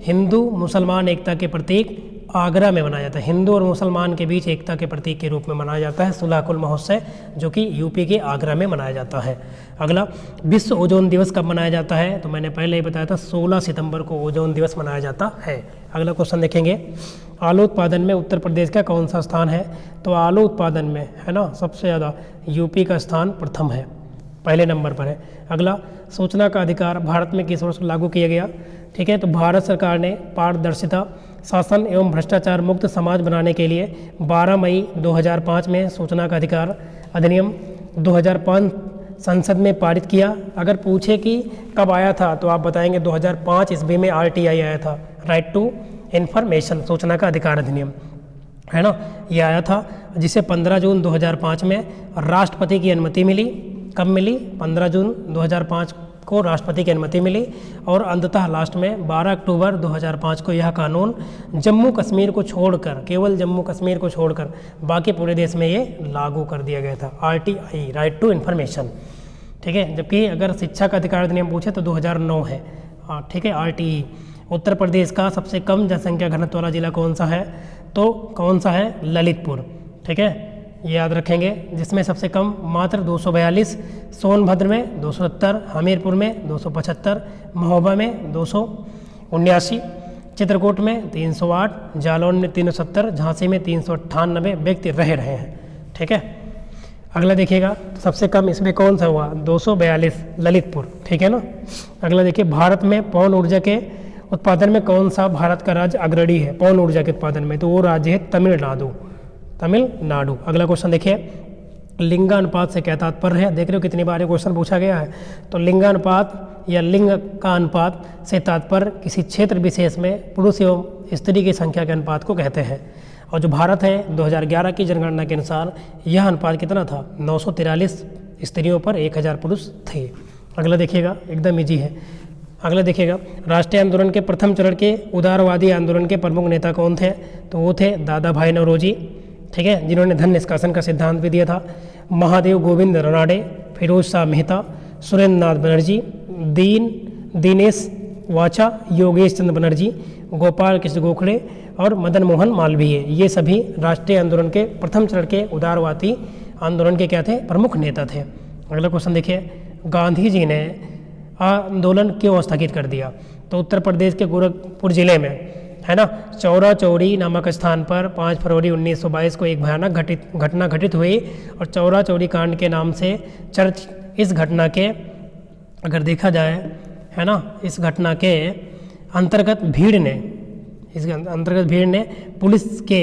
हिंदू मुसलमान एकता के प्रतीक आगरा में मनाया जाता है। हिंदू और मुसलमान के बीच एकता के प्रतीक के रूप में मनाया जाता है सुलह कुल महोत्सव, जो कि यूपी के आगरा में मनाया जाता है। अगला, विश्व ओजोन दिवस कब मनाया जाता है? तो मैंने पहले ही बताया था 16 सितंबर को ओजोन दिवस मनाया जाता है। अगला क्वेश्चन देखेंगे, आलू उत्पादन में उत्तर प्रदेश का कौन सा स्थान है? तो आलू उत्पादन में है ना सबसे ज़्यादा यूपी का स्थान प्रथम है, पहले नंबर पर है। अगला, सूचना का अधिकार भारत में किस वर्ष लागू किया गया? ठीक है, तो भारत सरकार ने पारदर्शिता, शासन एवं भ्रष्टाचार मुक्त समाज बनाने के लिए 12 मई 2005 में सूचना का अधिकार अधिनियम 2005 संसद में पारित किया। अगर पूछे कि कब आया था तो आप बताएंगे 2005 ईस्वी में RTI आया था, राइट टू इन्फॉर्मेशन, सूचना का अधिकार अधिनियम, है ना, ये आया था, जिसे 15 जून 2005 में राष्ट्रपति की अनुमति मिली। कब मिली? 15 जून 2005 को राष्ट्रपति की अनुमति मिली, और अंततः लास्ट में 12 अक्टूबर 2005 को यह कानून जम्मू कश्मीर को छोड़कर, केवल जम्मू कश्मीर को छोड़कर बाकी पूरे देश में ये लागू कर दिया गया था, RTI, राइट टू इन्फॉर्मेशन। ठीक है, जबकि अगर शिक्षा का अधिकार अधिनियम पूछे तो 2009 है। ठीक है, RTI। उत्तर प्रदेश का सबसे कम जनसंख्या घनत्व वाला जिला कौन सा है? तो कौन सा है? ललितपुर। ठीक है, ये याद रखेंगे, जिसमें सबसे कम मात्र 242, सोनभद्र में 270, हमीरपुर में 275, महोबा में 279, चित्रकूट में 308, जालौन में 370, झांसी में 398 व्यक्ति रह रहे हैं। ठीक है, अगला देखिएगा, सबसे कम इसमें कौन सा हुआ? 242, ललितपुर। ठीक है ना। अगला देखिए, भारत में पवन ऊर्जा के उत्पादन में कौन सा भारत का राज्य अग्रणी है पवन ऊर्जा के उत्पादन में? तो वो राज्य है तमिलनाडु, तमिलनाडु। अगला क्वेश्चन देखिए, लिंगानुपात से क्या तात्पर्य है? देख रहे हो कितनी बार क्वेश्चन पूछा गया है। तो लिंगानुपात या लिंग का अनुपात से तात्पर्य किसी क्षेत्र विशेष में पुरुष एवं स्त्री की संख्या के अनुपात को कहते हैं। और जो भारत है 2011 की जनगणना के अनुसार यह अनुपात कितना था? 943 स्त्रियों पर 1000 पुरुष थे। अगला देखिएगा, एकदम ईजी है। अगला देखिएगा, राष्ट्रीय आंदोलन के प्रथम चरण के उदारवादी आंदोलन के प्रमुख नेता कौन थे? तो वो थे दादा भाई नौरोजी, ठीक है, जिन्होंने धन निष्कासन का सिद्धांत भी दिया था। महादेव गोविंद रानडे, फिरोज शाह मेहता, सुरेंद्र नाथ बनर्जी, दिनेश वाचा, योगेश चंद्र बनर्जी, गोपाल कृष्ण गोखले और मदन मोहन मालवीय, ये सभी राष्ट्रीय आंदोलन के प्रथम चरण के उदारवादी आंदोलन के क्या थे? प्रमुख नेता थे। अगला क्वेश्चन देखिए, गांधी जी ने आंदोलन क्यों स्थगित कर दिया? तो उत्तर प्रदेश के गोरखपुर जिले में, है ना, चौरा चौरी नामक स्थान पर 5 फरवरी 1922 को एक भयानक घटना घटित हुई और चौरा चौरी कांड के नाम से चर्च इस घटना के अगर देखा जाए, है ना, इस घटना के अंतर्गत भीड़ ने पुलिस के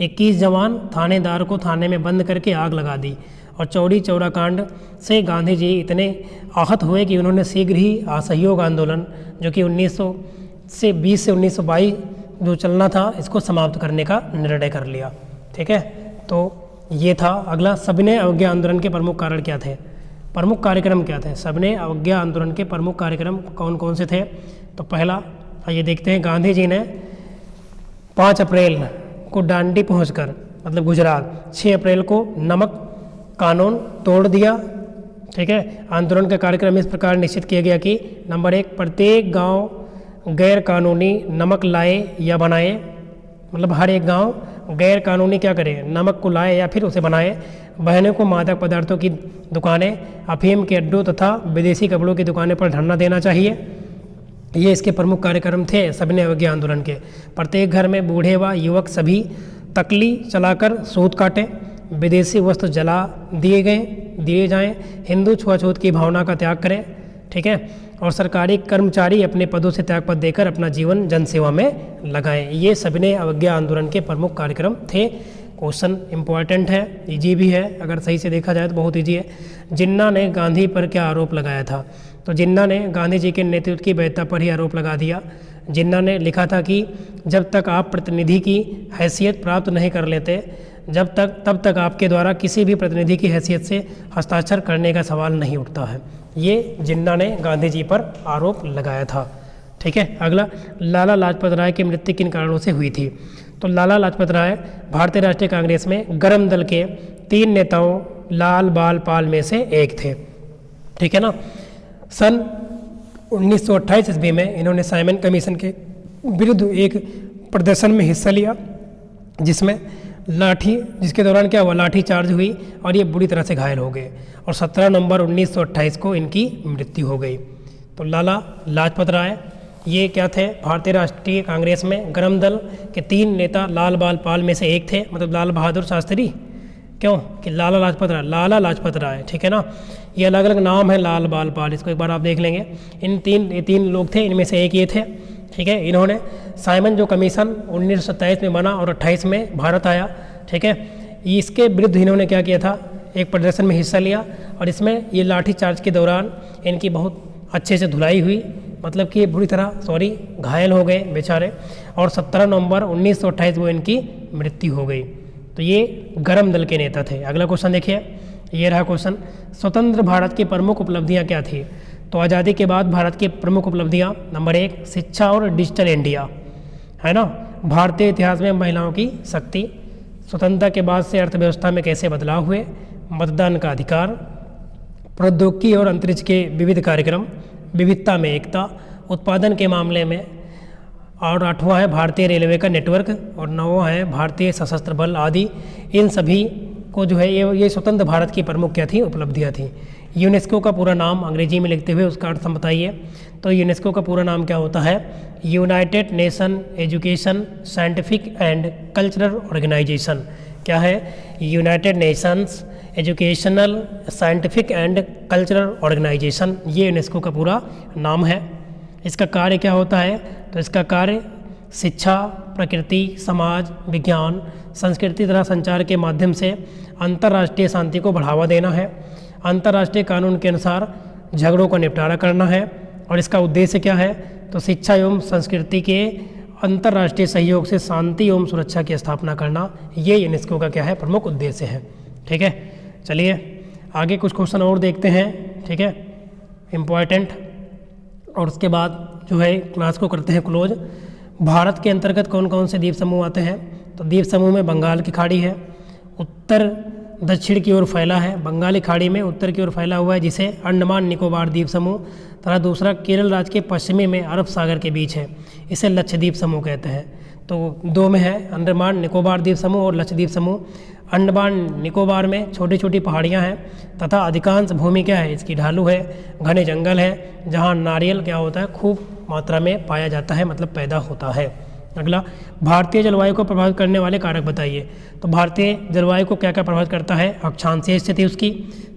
21 जवान थानेदार को थाने में बंद करके आग लगा दी और चौरी चौरा कांड से गांधी जी इतने आहत हुए कि उन्होंने शीघ्र ही असहयोग आंदोलन जो कि 1920 से 1922 जो चलना था, इसको समाप्त करने का निर्णय कर लिया। ठीक है, तो ये था। अगला, सबने अवज्ञा आंदोलन के प्रमुख कारण क्या थे? प्रमुख कार्यक्रम क्या थे? सबने अवज्ञा आंदोलन के प्रमुख कार्यक्रम कौन कौन से थे? तो पहला, आइए देखते हैं। गांधी जी ने 5 अप्रैल को डांडी पहुंचकर, मतलब गुजरात, 6 अप्रैल को नमक कानून तोड़ दिया। ठीक है, आंदोलन का कार्यक्रम इस प्रकार निश्चित किया गया कि नंबर 1, प्रत्येक गांव गैर कानूनी नमक लाए या बनाए, मतलब हर एक गांव गैर कानूनी क्या करे? नमक को लाए या फिर उसे बनाए। बहनों को मादक पदार्थों की दुकानें, अफीम के अड्डों तथा विदेशी कपड़ों की दुकानें पर धरना देना चाहिए। ये इसके प्रमुख कार्यक्रम थे सबने अवज्ञा आंदोलन के। प्रत्येक घर में बूढ़े व युवक सभी तकली चलाकर सूत काटें, विदेशी वस्त्र जला दिए जाएं, हिंदू छुआछूत की भावना का त्याग करें। ठीक है, और सरकारी कर्मचारी अपने पदों से त्यागपत्र देकर अपना जीवन जनसेवा में लगाएं। ये सबने अवज्ञा आंदोलन के प्रमुख कार्यक्रम थे। क्वेश्चन इंपॉर्टेंट है, इजी भी है, अगर सही से देखा जाए तो बहुत इजी है। जिन्ना ने गांधी पर क्या आरोप लगाया था? तो जिन्ना ने गांधी जी के नेतृत्व की वैधता पर ही आरोप लगा दिया। जिन्ना ने लिखा था कि जब तक आप प्रतिनिधि की हैसियत प्राप्त नहीं कर लेते, तब तक आपके द्वारा किसी भी प्रतिनिधि की हैसियत से हस्ताक्षर करने का सवाल नहीं उठता है। ये जिन्ना ने गांधी जी पर आरोप लगाया था। ठीक है, अगला, लाला लाजपत राय की मृत्यु किन कारणों से हुई थी? तो लाला लाजपत राय भारतीय राष्ट्रीय कांग्रेस में गरम दल के 3 नेताओं लाल बाल पाल में से एक थे। ठीक है ना, सन 1928 ईस्वी में इन्होंने साइमन कमीशन के विरुद्ध एक प्रदर्शन में हिस्सा लिया जिसके दौरान क्या हुआ? लाठी चार्ज हुई और ये बुरी तरह से घायल हो गए और 17 नवंबर 1928 को इनकी मृत्यु हो गई। तो लाला लाजपत राय ये क्या थे? भारतीय राष्ट्रीय कांग्रेस में गरम दल के 3 नेता लाल बाल पाल में से एक थे, मतलब लाल बहादुर शास्त्री। क्यों? कि लाला लाजपत राय। ठीक है ना, ये अलग अलग नाम है लाल बाल पाल, इसको एक बार आप देख लेंगे। ये तीन लोग थे, इनमें से एक ये थे। ठीक है, इन्होंने साइमन जो कमीशन 1927 में बना और 28 में भारत आया। ठीक है, इसके विरुद्ध इन्होंने क्या किया था? एक प्रदर्शन में हिस्सा लिया और इसमें ये लाठी चार्ज के दौरान इनकी बहुत अच्छे से धुलाई हुई, मतलब कि बुरी तरह घायल हो गए बेचारे, और 17 नवंबर 1928 को इनकी मृत्यु हो गई। तो ये गरम दल के नेता थे। अगला क्वेश्चन देखिए, ये रहा क्वेश्चन, स्वतंत्र भारत की प्रमुख उपलब्धियां क्या थी? तो आज़ादी के बाद भारत की प्रमुख उपलब्धियां, नंबर 1, शिक्षा और डिजिटल इंडिया, है ना, भारतीय इतिहास में महिलाओं की शक्ति, स्वतंत्रता के बाद से अर्थव्यवस्था में कैसे बदलाव हुए, मतदान का अधिकार, प्रौद्योगिकी और अंतरिक्ष के विविध कार्यक्रम, विविधता में एकता, उत्पादन के मामले में, और 8वां है भारतीय रेलवे का नेटवर्क, और 9वां है भारतीय सशस्त्र बल आदि। इन सभी को जो है ये स्वतंत्र भारत की प्रमुख क्या थी? उपलब्धियाँ थी। यूनेस्को का पूरा नाम अंग्रेजी में लिखते हुए उसका अर्थ हम बताइए। तो यूनेस्को का पूरा नाम क्या होता है? United Nation Education Scientific and Cultural Organisation. क्या है? United Nations Educational Scientific and Cultural Organisation, ये यूनेस्को का पूरा नाम है। इसका कार्य क्या होता है? तो इसका कार्य शिक्षा, प्रकृति, समाज, विज्ञान, संस्कृति तथा संचार के माध्यम से अंतर्राष्ट्रीय शांति को बढ़ावा देना है, अंतर्राष्ट्रीय कानून के अनुसार झगड़ों का निपटारा करना है। और इसका उद्देश्य क्या है? तो शिक्षा एवं संस्कृति के अंतर्राष्ट्रीय सहयोग से शांति एवं सुरक्षा की स्थापना करना, ये यूनेस्को का क्या है? प्रमुख उद्देश्य है। ठीक है, चलिए आगे कुछ क्वेश्चन और देखते हैं। ठीक है, इम्पॉर्टेंट, और उसके बाद जो है क्लास को करते हैं क्लोज। भारत के अंतर्गत कौन कौन से द्वीप समूह आते हैं? तो द्वीप समूह में बंगाल की खाड़ी है, उत्तर दक्षिण की ओर फैला है, बंगाली खाड़ी में उत्तर की ओर फैला हुआ है जिसे अंडमान निकोबार द्वीप समूह, तथा दूसरा केरल राज्य के पश्चिमी में अरब सागर के बीच है, इसे लक्षद्वीप समूह कहते हैं। तो दो में है अंडमान निकोबार द्वीप समूह और लक्षद्वीप समूह। अंडमान निकोबार में छोटी छोटी पहाड़ियाँ हैं तथा अधिकांश भूमि क्या है, इसकी ढालू है, घने जंगल है, जहाँ नारियल क्या होता है खूब मात्रा में पाया जाता है, मतलब पैदा होता है। अगला, भारतीय जलवायु को प्रभावित करने वाले कारक बताइए। तो भारतीय जलवायु को क्या क्या प्रभावित करता है? अक्षांशीय स्थिति उसकी,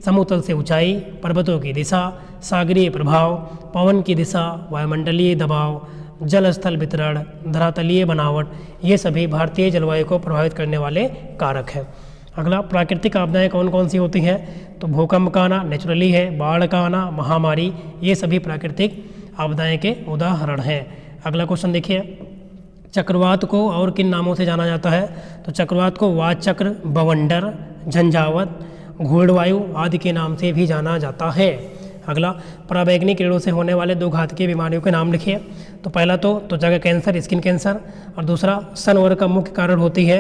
समतल से ऊंचाई, पर्वतों की दिशा, सागरीय प्रभाव, पवन की दिशा, वायुमंडलीय दबाव, जल स्थल वितरण, धरातलीय बनावट, ये सभी भारतीय जलवायु को प्रभावित करने वाले कारक हैं। अगला, प्राकृतिक आपदाएं कौन कौन सी होती हैं? तो भूकंप का आना नेचुरली है, बाढ़ का आना, महामारी, ये सभी प्राकृतिक आपदाएं के उदाहरण हैं। अगला क्वेश्चन देखिए, चक्रवात को और किन नामों से जाना जाता है? तो चक्रवात को वातचक्र, बवंडर, झंझावत, घूर्णवायु आदि के नाम से भी जाना जाता है। अगला, पराबैंगनी किरणों से होने वाले दो घातकीय बीमारियों के नाम लिखिए। तो पहला तो त्वचा का कैंसर, स्किन कैंसर, और दूसरा सनवर्ग का मुख्य कारण होती है,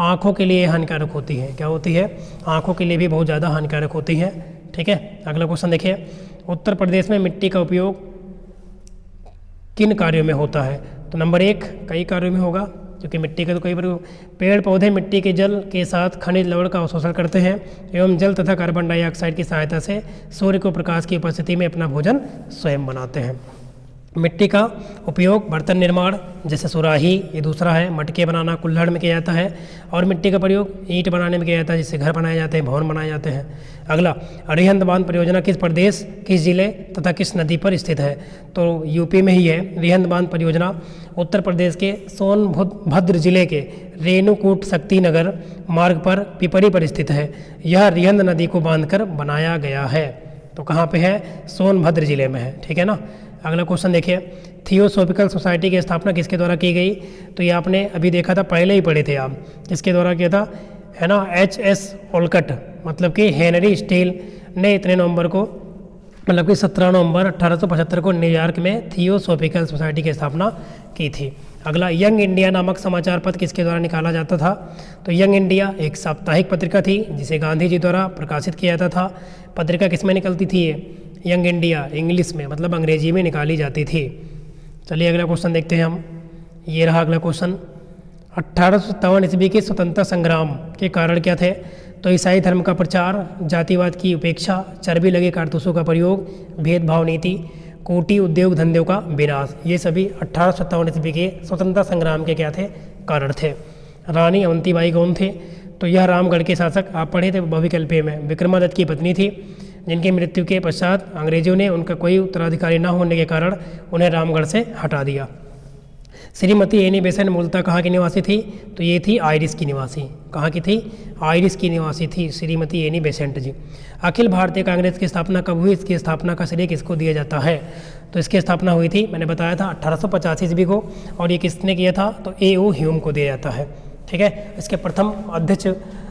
आँखों के लिए हानिकारक होती है। क्या होती है? आँखों के लिए भी बहुत ज़्यादा हानिकारक होती है। ठीक है, अगला क्वेश्चन देखिए, उत्तर प्रदेश में मिट्टी का उपयोग किन कार्यों में होता है? तो नंबर 1 कई कार्यों में होगा, क्योंकि मिट्टी का तो कई बार पेड़ पौधे मिट्टी के जल के साथ खनिज लवण का अवशोषण करते हैं एवं जल तथा कार्बन डाइऑक्साइड की सहायता से सूर्य को प्रकाश की उपस्थिति में अपना भोजन स्वयं बनाते हैं। मिट्टी का उपयोग बर्तन निर्माण जैसे सुराही, ये दूसरा है, मटके बनाना, कुल्हड़ में किया जाता है, और मिट्टी का प्रयोग ईंट बनाने में किया जाता है, जिससे घर बनाए जाते हैं, भवन बनाए जाते हैं। अगला, अरिहंत बांध परियोजना किस प्रदेश, किस जिले तथा किस नदी पर स्थित है? तो यूपी में ही है अरिहंत बांध परियोजना। उत्तर प्रदेश के सोनभद्र जिले के रेणुकूट शक्तिनगर मार्ग पर पिपरी पर स्थित है। यह रिहंद नदी को बांधकर बनाया गया है। तो कहाँ पे है? सोनभद्र जिले में है। ठीक है ना। अगला क्वेश्चन देखिए, थियोसॉफिकल सोसाइटी की स्थापना किसके द्वारा की गई? तो ये आपने अभी देखा था, पहले ही पढ़े थे आप, किसके द्वारा किया था, है ना, H.S. ओलकट, मतलब कि हेनरी स्टील ने इतने नवंबर को, मतलब कि 17 नवंबर 1875 को न्यूयॉर्क में थियोसॉफिकल सोसाइटी की स्थापना की थी। अगला, यंग इंडिया नामक समाचार पत्र किसके द्वारा निकाला जाता था? तो यंग इंडिया एक साप्ताहिक पत्रिका थी जिसे गांधी जी द्वारा प्रकाशित किया जाता था। पत्रिका किसमें निकलती थी? ये यंग इंडिया इंग्लिश में, मतलब अंग्रेजी में निकाली जाती थी। चलिए अगला क्वेश्चन देखते हैं हम। ये रहा अगला क्वेश्चन, 1857 ईस्वी के स्वतंत्रता संग्राम के कारण क्या थे? तो ईसाई धर्म का प्रचार, जातिवाद की उपेक्षा, चर्बी लगे कारतूसों का प्रयोग, भेदभाव नीति, कोटी उद्योग धंधों का विनाश, ये सभी 1857 ईस्वी के स्वतंत्रता संग्राम के क्या थे? कारण थे। रानी अवंतीबाई कौन थे? तो यह रामगढ़ के शासक, आप पढ़े थे भविकल्पीय में, विक्रमादित्य की पत्नी थी, जिनकी मृत्यु के पश्चात अंग्रेजों ने उनका कोई उत्तराधिकारी न होने के कारण उन्हें रामगढ़ से हटा दिया। श्रीमती एनी बेसेंट मूलतः कहाँ की निवासी थी? तो ये थी आयरिश की निवासी। कहाँ की थी? आयरिश की निवासी थी श्रीमती एनी बेसेंट जी। अखिल भारतीय कांग्रेस की स्थापना कब हुई? इसकी स्थापना का श्रेय किसको दिया जाता है? तो इसकी स्थापना हुई थी, मैंने बताया था, 1885 ईस्वी को, और ये किसने किया था? तो A.O. ह्यूम को दिया जाता है। ठीक है, इसके प्रथम अध्यक्ष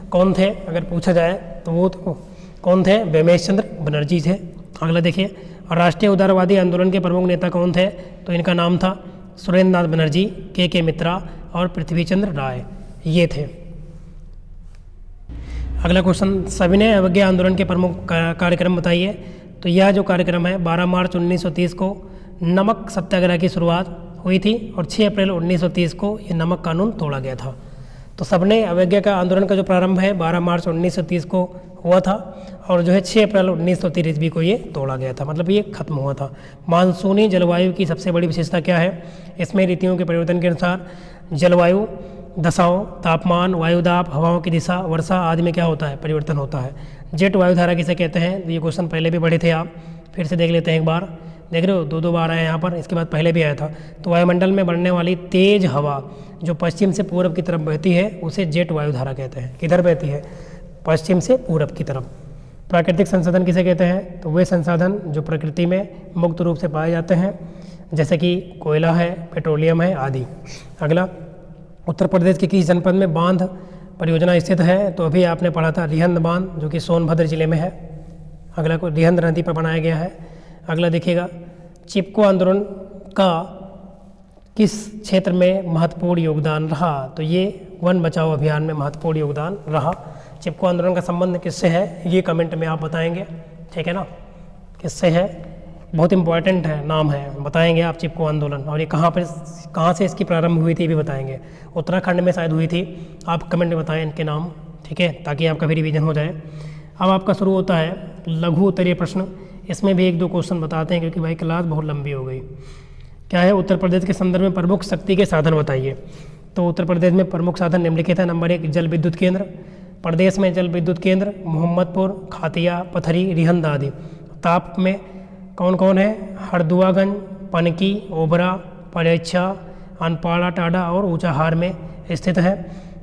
कौन थे अगर पूछा जाए तो वो तो कौन थे? बेमेश चंद्र बनर्जी थे। अगला देखिए, राष्ट्रीय उदारवादी आंदोलन के प्रमुख नेता कौन थे? तो इनका नाम था सुरेंद्र नाथ बनर्जी, के मित्रा और पृथ्वीचंद्र राय, ये थे। अगला क्वेश्चन, सविनय अवज्ञा आंदोलन के प्रमुख कार्यक्रम बताइए। तो यह जो कार्यक्रम है 12 मार्च 1930 को नमक सत्याग्रह की शुरुआत हुई थी और 6 अप्रैल 1930 को ये नमक कानून तोड़ा गया था। तो सविनय अवज्ञा का आंदोलन का जो प्रारंभ है 12 मार्च 1930 को हुआ था और जो है 6 अप्रैल 1930 ईस्वी को ये तोड़ा गया था, मतलब ये खत्म हुआ था। मानसूनी जलवायु की सबसे बड़ी विशेषता क्या है? इसमें ऋतुओं के परिवर्तन के अनुसार जलवायु दशाओं, तापमान, वायुदाब, हवाओं की दिशा, वर्षा आदि में क्या होता है? परिवर्तन होता है। जेट वायुधारा किसे कहते हैं? ये क्वेश्चन पहले भी पढ़े थे आप, फिर से देख लेते हैं एक बार। देख रहे हो, दो बार आया यहाँ पर, इसके बाद पहले भी आया था। तो वायुमंडल में बढ़ने वाली तेज हवा जो पश्चिम से पूर्व की तरफ बहती है उसे जेट वायुधारा कहते हैं। किधर बहती है? पश्चिम से पूरब की तरफ। प्राकृतिक संसाधन किसे कहते हैं? तो वे संसाधन जो प्रकृति में मुक्त रूप से पाए जाते हैं, जैसे कि कोयला है, पेट्रोलियम है आदि। अगला, उत्तर प्रदेश के किस जनपद में बांध परियोजना स्थित है? तो अभी आपने पढ़ा था रिहंद बांध, जो कि सोनभद्र जिले में है। अगला को रिहंद नदी पर बनाया गया है। अगला देखिएगा, चिपको आंदोलन का किस क्षेत्र में महत्वपूर्ण योगदान रहा? तो ये वन बचाओ अभियान में महत्वपूर्ण योगदान रहा। चिपको आंदोलन का संबंध किससे है ये कमेंट में आप बताएंगे, ठीक है ना, किससे है, बहुत इंपॉर्टेंट है, नाम है, बताएंगे आप चिपको आंदोलन। और ये कहाँ से इसकी प्रारंभ हुई थी भी बताएंगे। उत्तराखंड में शायद हुई थी, आप कमेंट में बताएं इनके नाम, ठीक है, ताकि आपका भी रिवीजन हो जाए। अब आपका शुरू होता है लघु उत्तरीय प्रश्न। इसमें भी 1-2 क्वेश्चन बताते हैं क्योंकि भाई क्लास बहुत लंबी हो गई। क्या है, उत्तर प्रदेश के संदर्भ में प्रमुख शक्ति के साधन बताइए। तो उत्तर प्रदेश में प्रमुख साधन निम्नलिखित है। नंबर 1 जल विद्युत केंद्र, प्रदेश में जल विद्युत केंद्र मोहम्मदपुर, खातिया, पथरी, रिहंद आदि। ताप में कौन कौन है, हरदुआगंज, पनकी, ओबरा, परेच्छा, अनपाड़ा, टाडा और ऊंचाहार में स्थित है।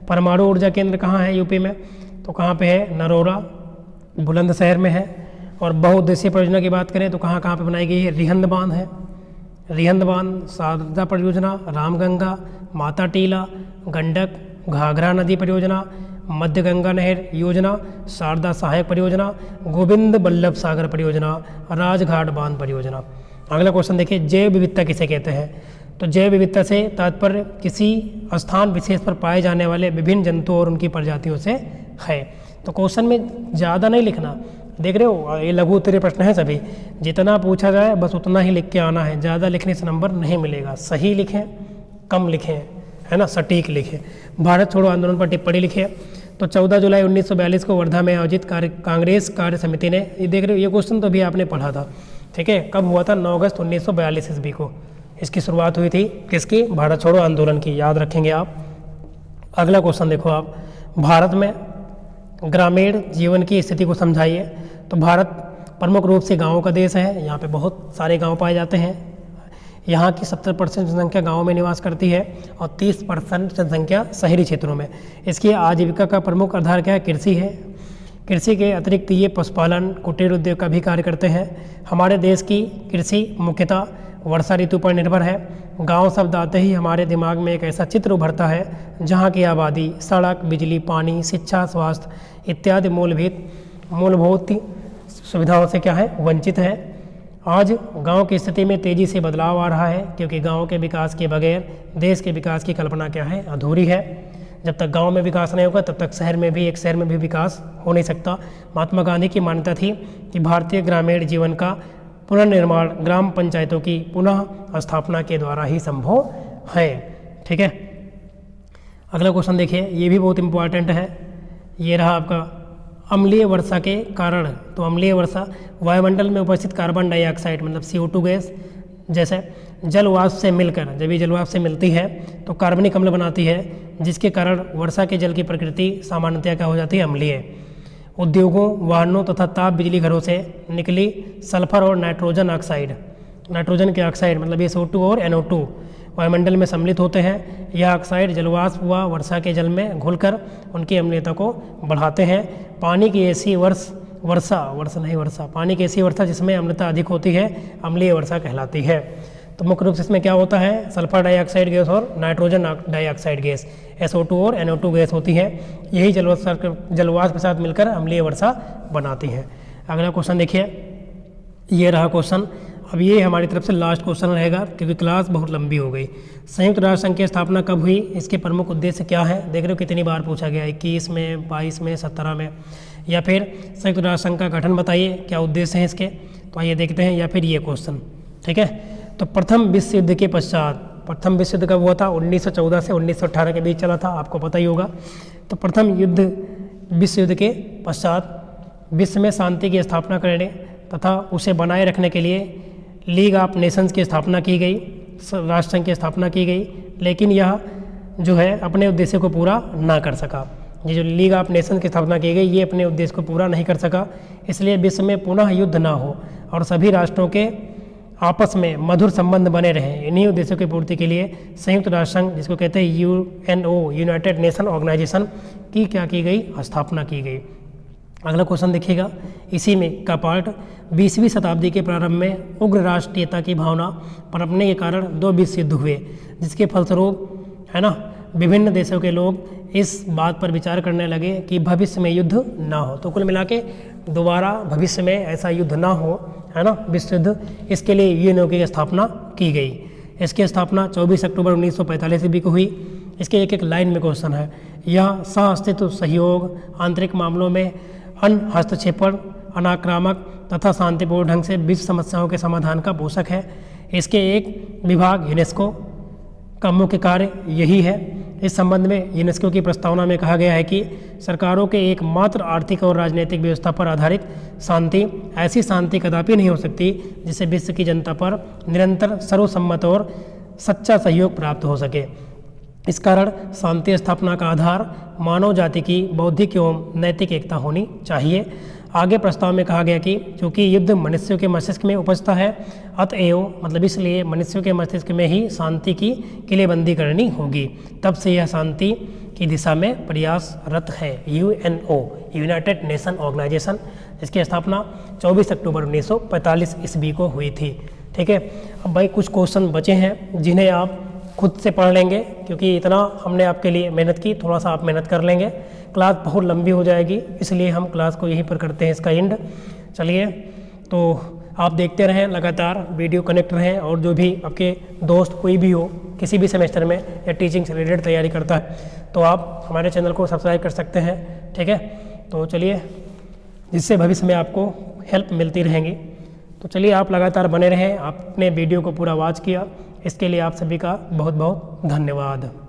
परमाणु ऊर्जा केंद्र कहाँ है यूपी में, तो कहाँ पे है, नरोरा, बुलंदशहर में है। और बहुउद्देशीय परियोजना की बात करें तो कहाँ कहाँ पे बनाई गई है, रिहंद बांध है, रिहंद बांध, शारदा परियोजना, रामगंगा, माता टीला, गंडक, घाघरा नदी परियोजना, मध्य गंगा नहर योजना, शारदा सहायक परियोजना, गोविंद बल्लभ सागर परियोजना, राजघाट बांध परियोजना। अगला क्वेश्चन देखिए, जैव विविधता किसे कहते हैं। तो जैव विविधता से तात्पर्य किसी स्थान विशेष पर पाए जाने वाले विभिन्न जंतुओं और उनकी प्रजातियों से है। तो क्वेश्चन में ज़्यादा नहीं लिखना, देख रहे हो ये लघु उत्तरीय प्रश्न है सभी, जितना पूछा जाए बस उतना ही लिख के आना है, ज़्यादा लिखने से नंबर नहीं मिलेगा। सही लिखें, कम लिखें, है ना, सटीक लिखें। भारत छोड़ो आंदोलन पर टिप्पणी लिखें। तो 14 जुलाई 1942 को वर्धा में आयोजित कांग्रेस कार्य समिति ने, ये देख रहे हो ये क्वेश्चन तो अभी आपने पढ़ा था, ठीक है, कब हुआ था, 9 अगस्त 1942 ईस्वी को इसकी शुरुआत हुई थी, किसकी, भारत छोड़ो आंदोलन की, याद रखेंगे आप। अगला क्वेश्चन देखो आप, भारत में ग्रामीण जीवन की स्थिति को समझाइए। तो भारत प्रमुख रूप से गाँवों का देश है, यहाँ पे बहुत सारे गाँव पाए जाते हैं। यहाँ की 70% जनसंख्या गाँव में निवास करती है और 30% जनसंख्या शहरी क्षेत्रों में। इसकी आजीविका का प्रमुख आधार क्या है, कृषि है। कृषि के अतिरिक्त ये पशुपालन, कुटीर उद्योग का भी कार्य करते हैं। हमारे देश की कृषि मुख्यतः वर्षा ऋतु पर निर्भर है। गांव शब्द आते ही हमारे दिमाग में एक ऐसा चित्र उभरता है जहां की आबादी सड़क, बिजली, पानी, शिक्षा, स्वास्थ्य इत्यादि मूलभूत सुविधाओं से क्या है, वंचित है। आज गांव की स्थिति में तेज़ी से बदलाव आ रहा है क्योंकि गांव के विकास के बगैर देश के विकास की कल्पना क्या है, अधूरी है। जब तक गांव में विकास नहीं होगा तब तक एक शहर में भी विकास हो नहीं सकता। महात्मा गांधी की मान्यता थी कि भारतीय ग्रामीण जीवन का पुनर्निर्माण ग्राम पंचायतों की पुनः स्थापना के द्वारा ही संभव है, ठीक है। अगला क्वेश्चन देखिए, ये भी बहुत इंपॉर्टेंट है, ये रहा आपका अम्लीय वर्षा के कारण। तो अम्लीय वर्षा वायुमंडल में उपस्थित कार्बन डाइऑक्साइड मतलब CO2 गैस जैसे जल वाष्प से मिलकर, जब ये जल वाष्प से मिलती है तो कार्बनिक अम्ल बनाती है, जिसके कारण वर्षा के जल की प्रकृति सामान्यतया क्या हो जाती है, अम्लीय। उद्योगों, वाहनों तथा ताप बिजली घरों से निकली सल्फर और नाइट्रोजन के ऑक्साइड मतलब ये SO2 और NO2 वायुमंडल में सम्मिलित होते हैं। यह ऑक्साइड जलवाष्प व वर्षा के जल में घुलकर उनकी अम्लीयता को बढ़ाते हैं। पानी की ऐसी पानी की ऐसी वर्षा जिसमें अम्लता अधिक होती है अम्लीय वर्षा कहलाती है। तो मुख्य रूप से इसमें क्या होता है, सल्फर डाइऑक्साइड गैस और नाइट्रोजन डाइऑक्साइड गैस SO2 और NO2 गैस होती है। यही जलवाष्प के साथ मिलकर अम्लीय वर्षा बनाती है। अगला क्वेश्चन देखिए, ये रहा क्वेश्चन। अब ये हमारी तरफ से लास्ट क्वेश्चन रहेगा क्योंकि क्लास बहुत लंबी हो गई। संयुक्त राष्ट्र संघ की स्थापना कब हुई, इसके प्रमुख उद्देश्य क्या है। देख रहे हो कितनी बार पूछा गया, 21 में, 22 में, 17 में। या फिर संयुक्त राष्ट्र संघ का गठन बताइए, क्या उद्देश्य हैं इसके। तो आइए देखते हैं। या फिर ये क्वेश्चन, ठीक है। तो प्रथम विश्व युद्ध के पश्चात, प्रथम विश्व युद्ध कब हुआ था, 1914 से 1918 के बीच चला था, आपको पता ही होगा। तो प्रथम विश्व युद्ध के पश्चात विश्व में शांति की स्थापना करने तथा उसे बनाए रखने के लिए लीग ऑफ नेशंस की स्थापना की गई, राष्ट्र संघ की स्थापना की गई, लेकिन यह जो है अपने उद्देश्य को पूरा ना कर सका। ये जो लीग ऑफ नेशंस की स्थापना की गई ये अपने उद्देश्य को पूरा नहीं कर सका, इसलिए विश्व में पुनः युद्ध ना हो और सभी राष्ट्रों के आपस में मधुर संबंध बने रहे। इन्हीं उद्देश्यों की पूर्ति के लिए संयुक्त राष्ट्र संघ, जिसको कहते हैं UNO, यूनाइटेड नेशन ऑर्गेनाइजेशन की क्या की गई, स्थापना की गई। अगला क्वेश्चन देखिएगा, इसी में का पार्ट 20वीं शताब्दी के प्रारंभ में उग्र राष्ट्रीयता की भावना पनपने के कारण 2 विश्व युद्ध हुए, जिसके फलस्वरूप है ना विभिन्न देशों के लोग इस बात पर विचार करने लगे कि भविष्य में युद्ध ना हो। तो कुल मिला के दोबारा भविष्य में ऐसा युद्ध ना हो, है ना, विश्व युद्ध, इसके लिए UNO की स्थापना की गई। इसकी स्थापना 24 अक्टूबर 1945 ईस्वी को हुई। इसके एक एक लाइन में क्वेश्चन है। यह सह-अस्तित्व, सहयोग, आंतरिक मामलों में हस्तक्षेपण, अनाक्रामक तथा शांतिपूर्ण ढंग से विश्व समस्याओं के समाधान का पोषक है। इसके एक विभाग यूनेस्को का मुख्य कार्य यही है। इस संबंध में यूनेस्को की प्रस्तावना में कहा गया है कि सरकारों के एकमात्र आर्थिक और राजनीतिक व्यवस्था पर आधारित शांति, ऐसी शांति कदापि नहीं हो सकती जिससे विश्व की जनता पर निरंतर सर्वसम्मत और सच्चा सहयोग प्राप्त हो सके। इस कारण शांति स्थापना का आधार मानव जाति की बौद्धिक एवं नैतिक एकता होनी चाहिए। आगे प्रस्ताव में कहा गया कि चूँकि युद्ध मनुष्यों के मस्तिष्क में उपजता है, अतएव मतलब इसलिए मनुष्यों के मस्तिष्क में ही शांति की किलेबंदी करनी होगी। तब से यह शांति की दिशा में प्रयासरत है। यूएनओ, यूनाइटेड नेशन ऑर्गेनाइजेशन, जिसकी स्थापना 24 अक्टूबर 1945 ईस्वी को हुई थी। ठीक है, अब भाई कुछ क्वेश्चन बचे हैं जिन्हें आप खुद से पढ़ लेंगे, क्योंकि इतना हमने आपके लिए मेहनत की, थोड़ा सा आप मेहनत कर लेंगे। क्लास बहुत लंबी हो जाएगी, इसलिए हम क्लास को यहीं पर करते हैं इसका एंड। चलिए, तो आप देखते रहें, लगातार वीडियो कनेक्ट रहें, और जो भी आपके दोस्त कोई भी हो किसी भी सेमेस्टर में या टीचिंग से रिलेटेड तैयारी करता है तो आप हमारे चैनल को सब्सक्राइब कर सकते हैं। ठीक है, तो चलिए, जिससे भविष्य में आपको हेल्प मिलती रहेंगी। तो चलिए, आप लगातार बने रहें। आपने वीडियो को पूरा वॉच किया, इसके लिए आप सभी का बहुत बहुत धन्यवाद।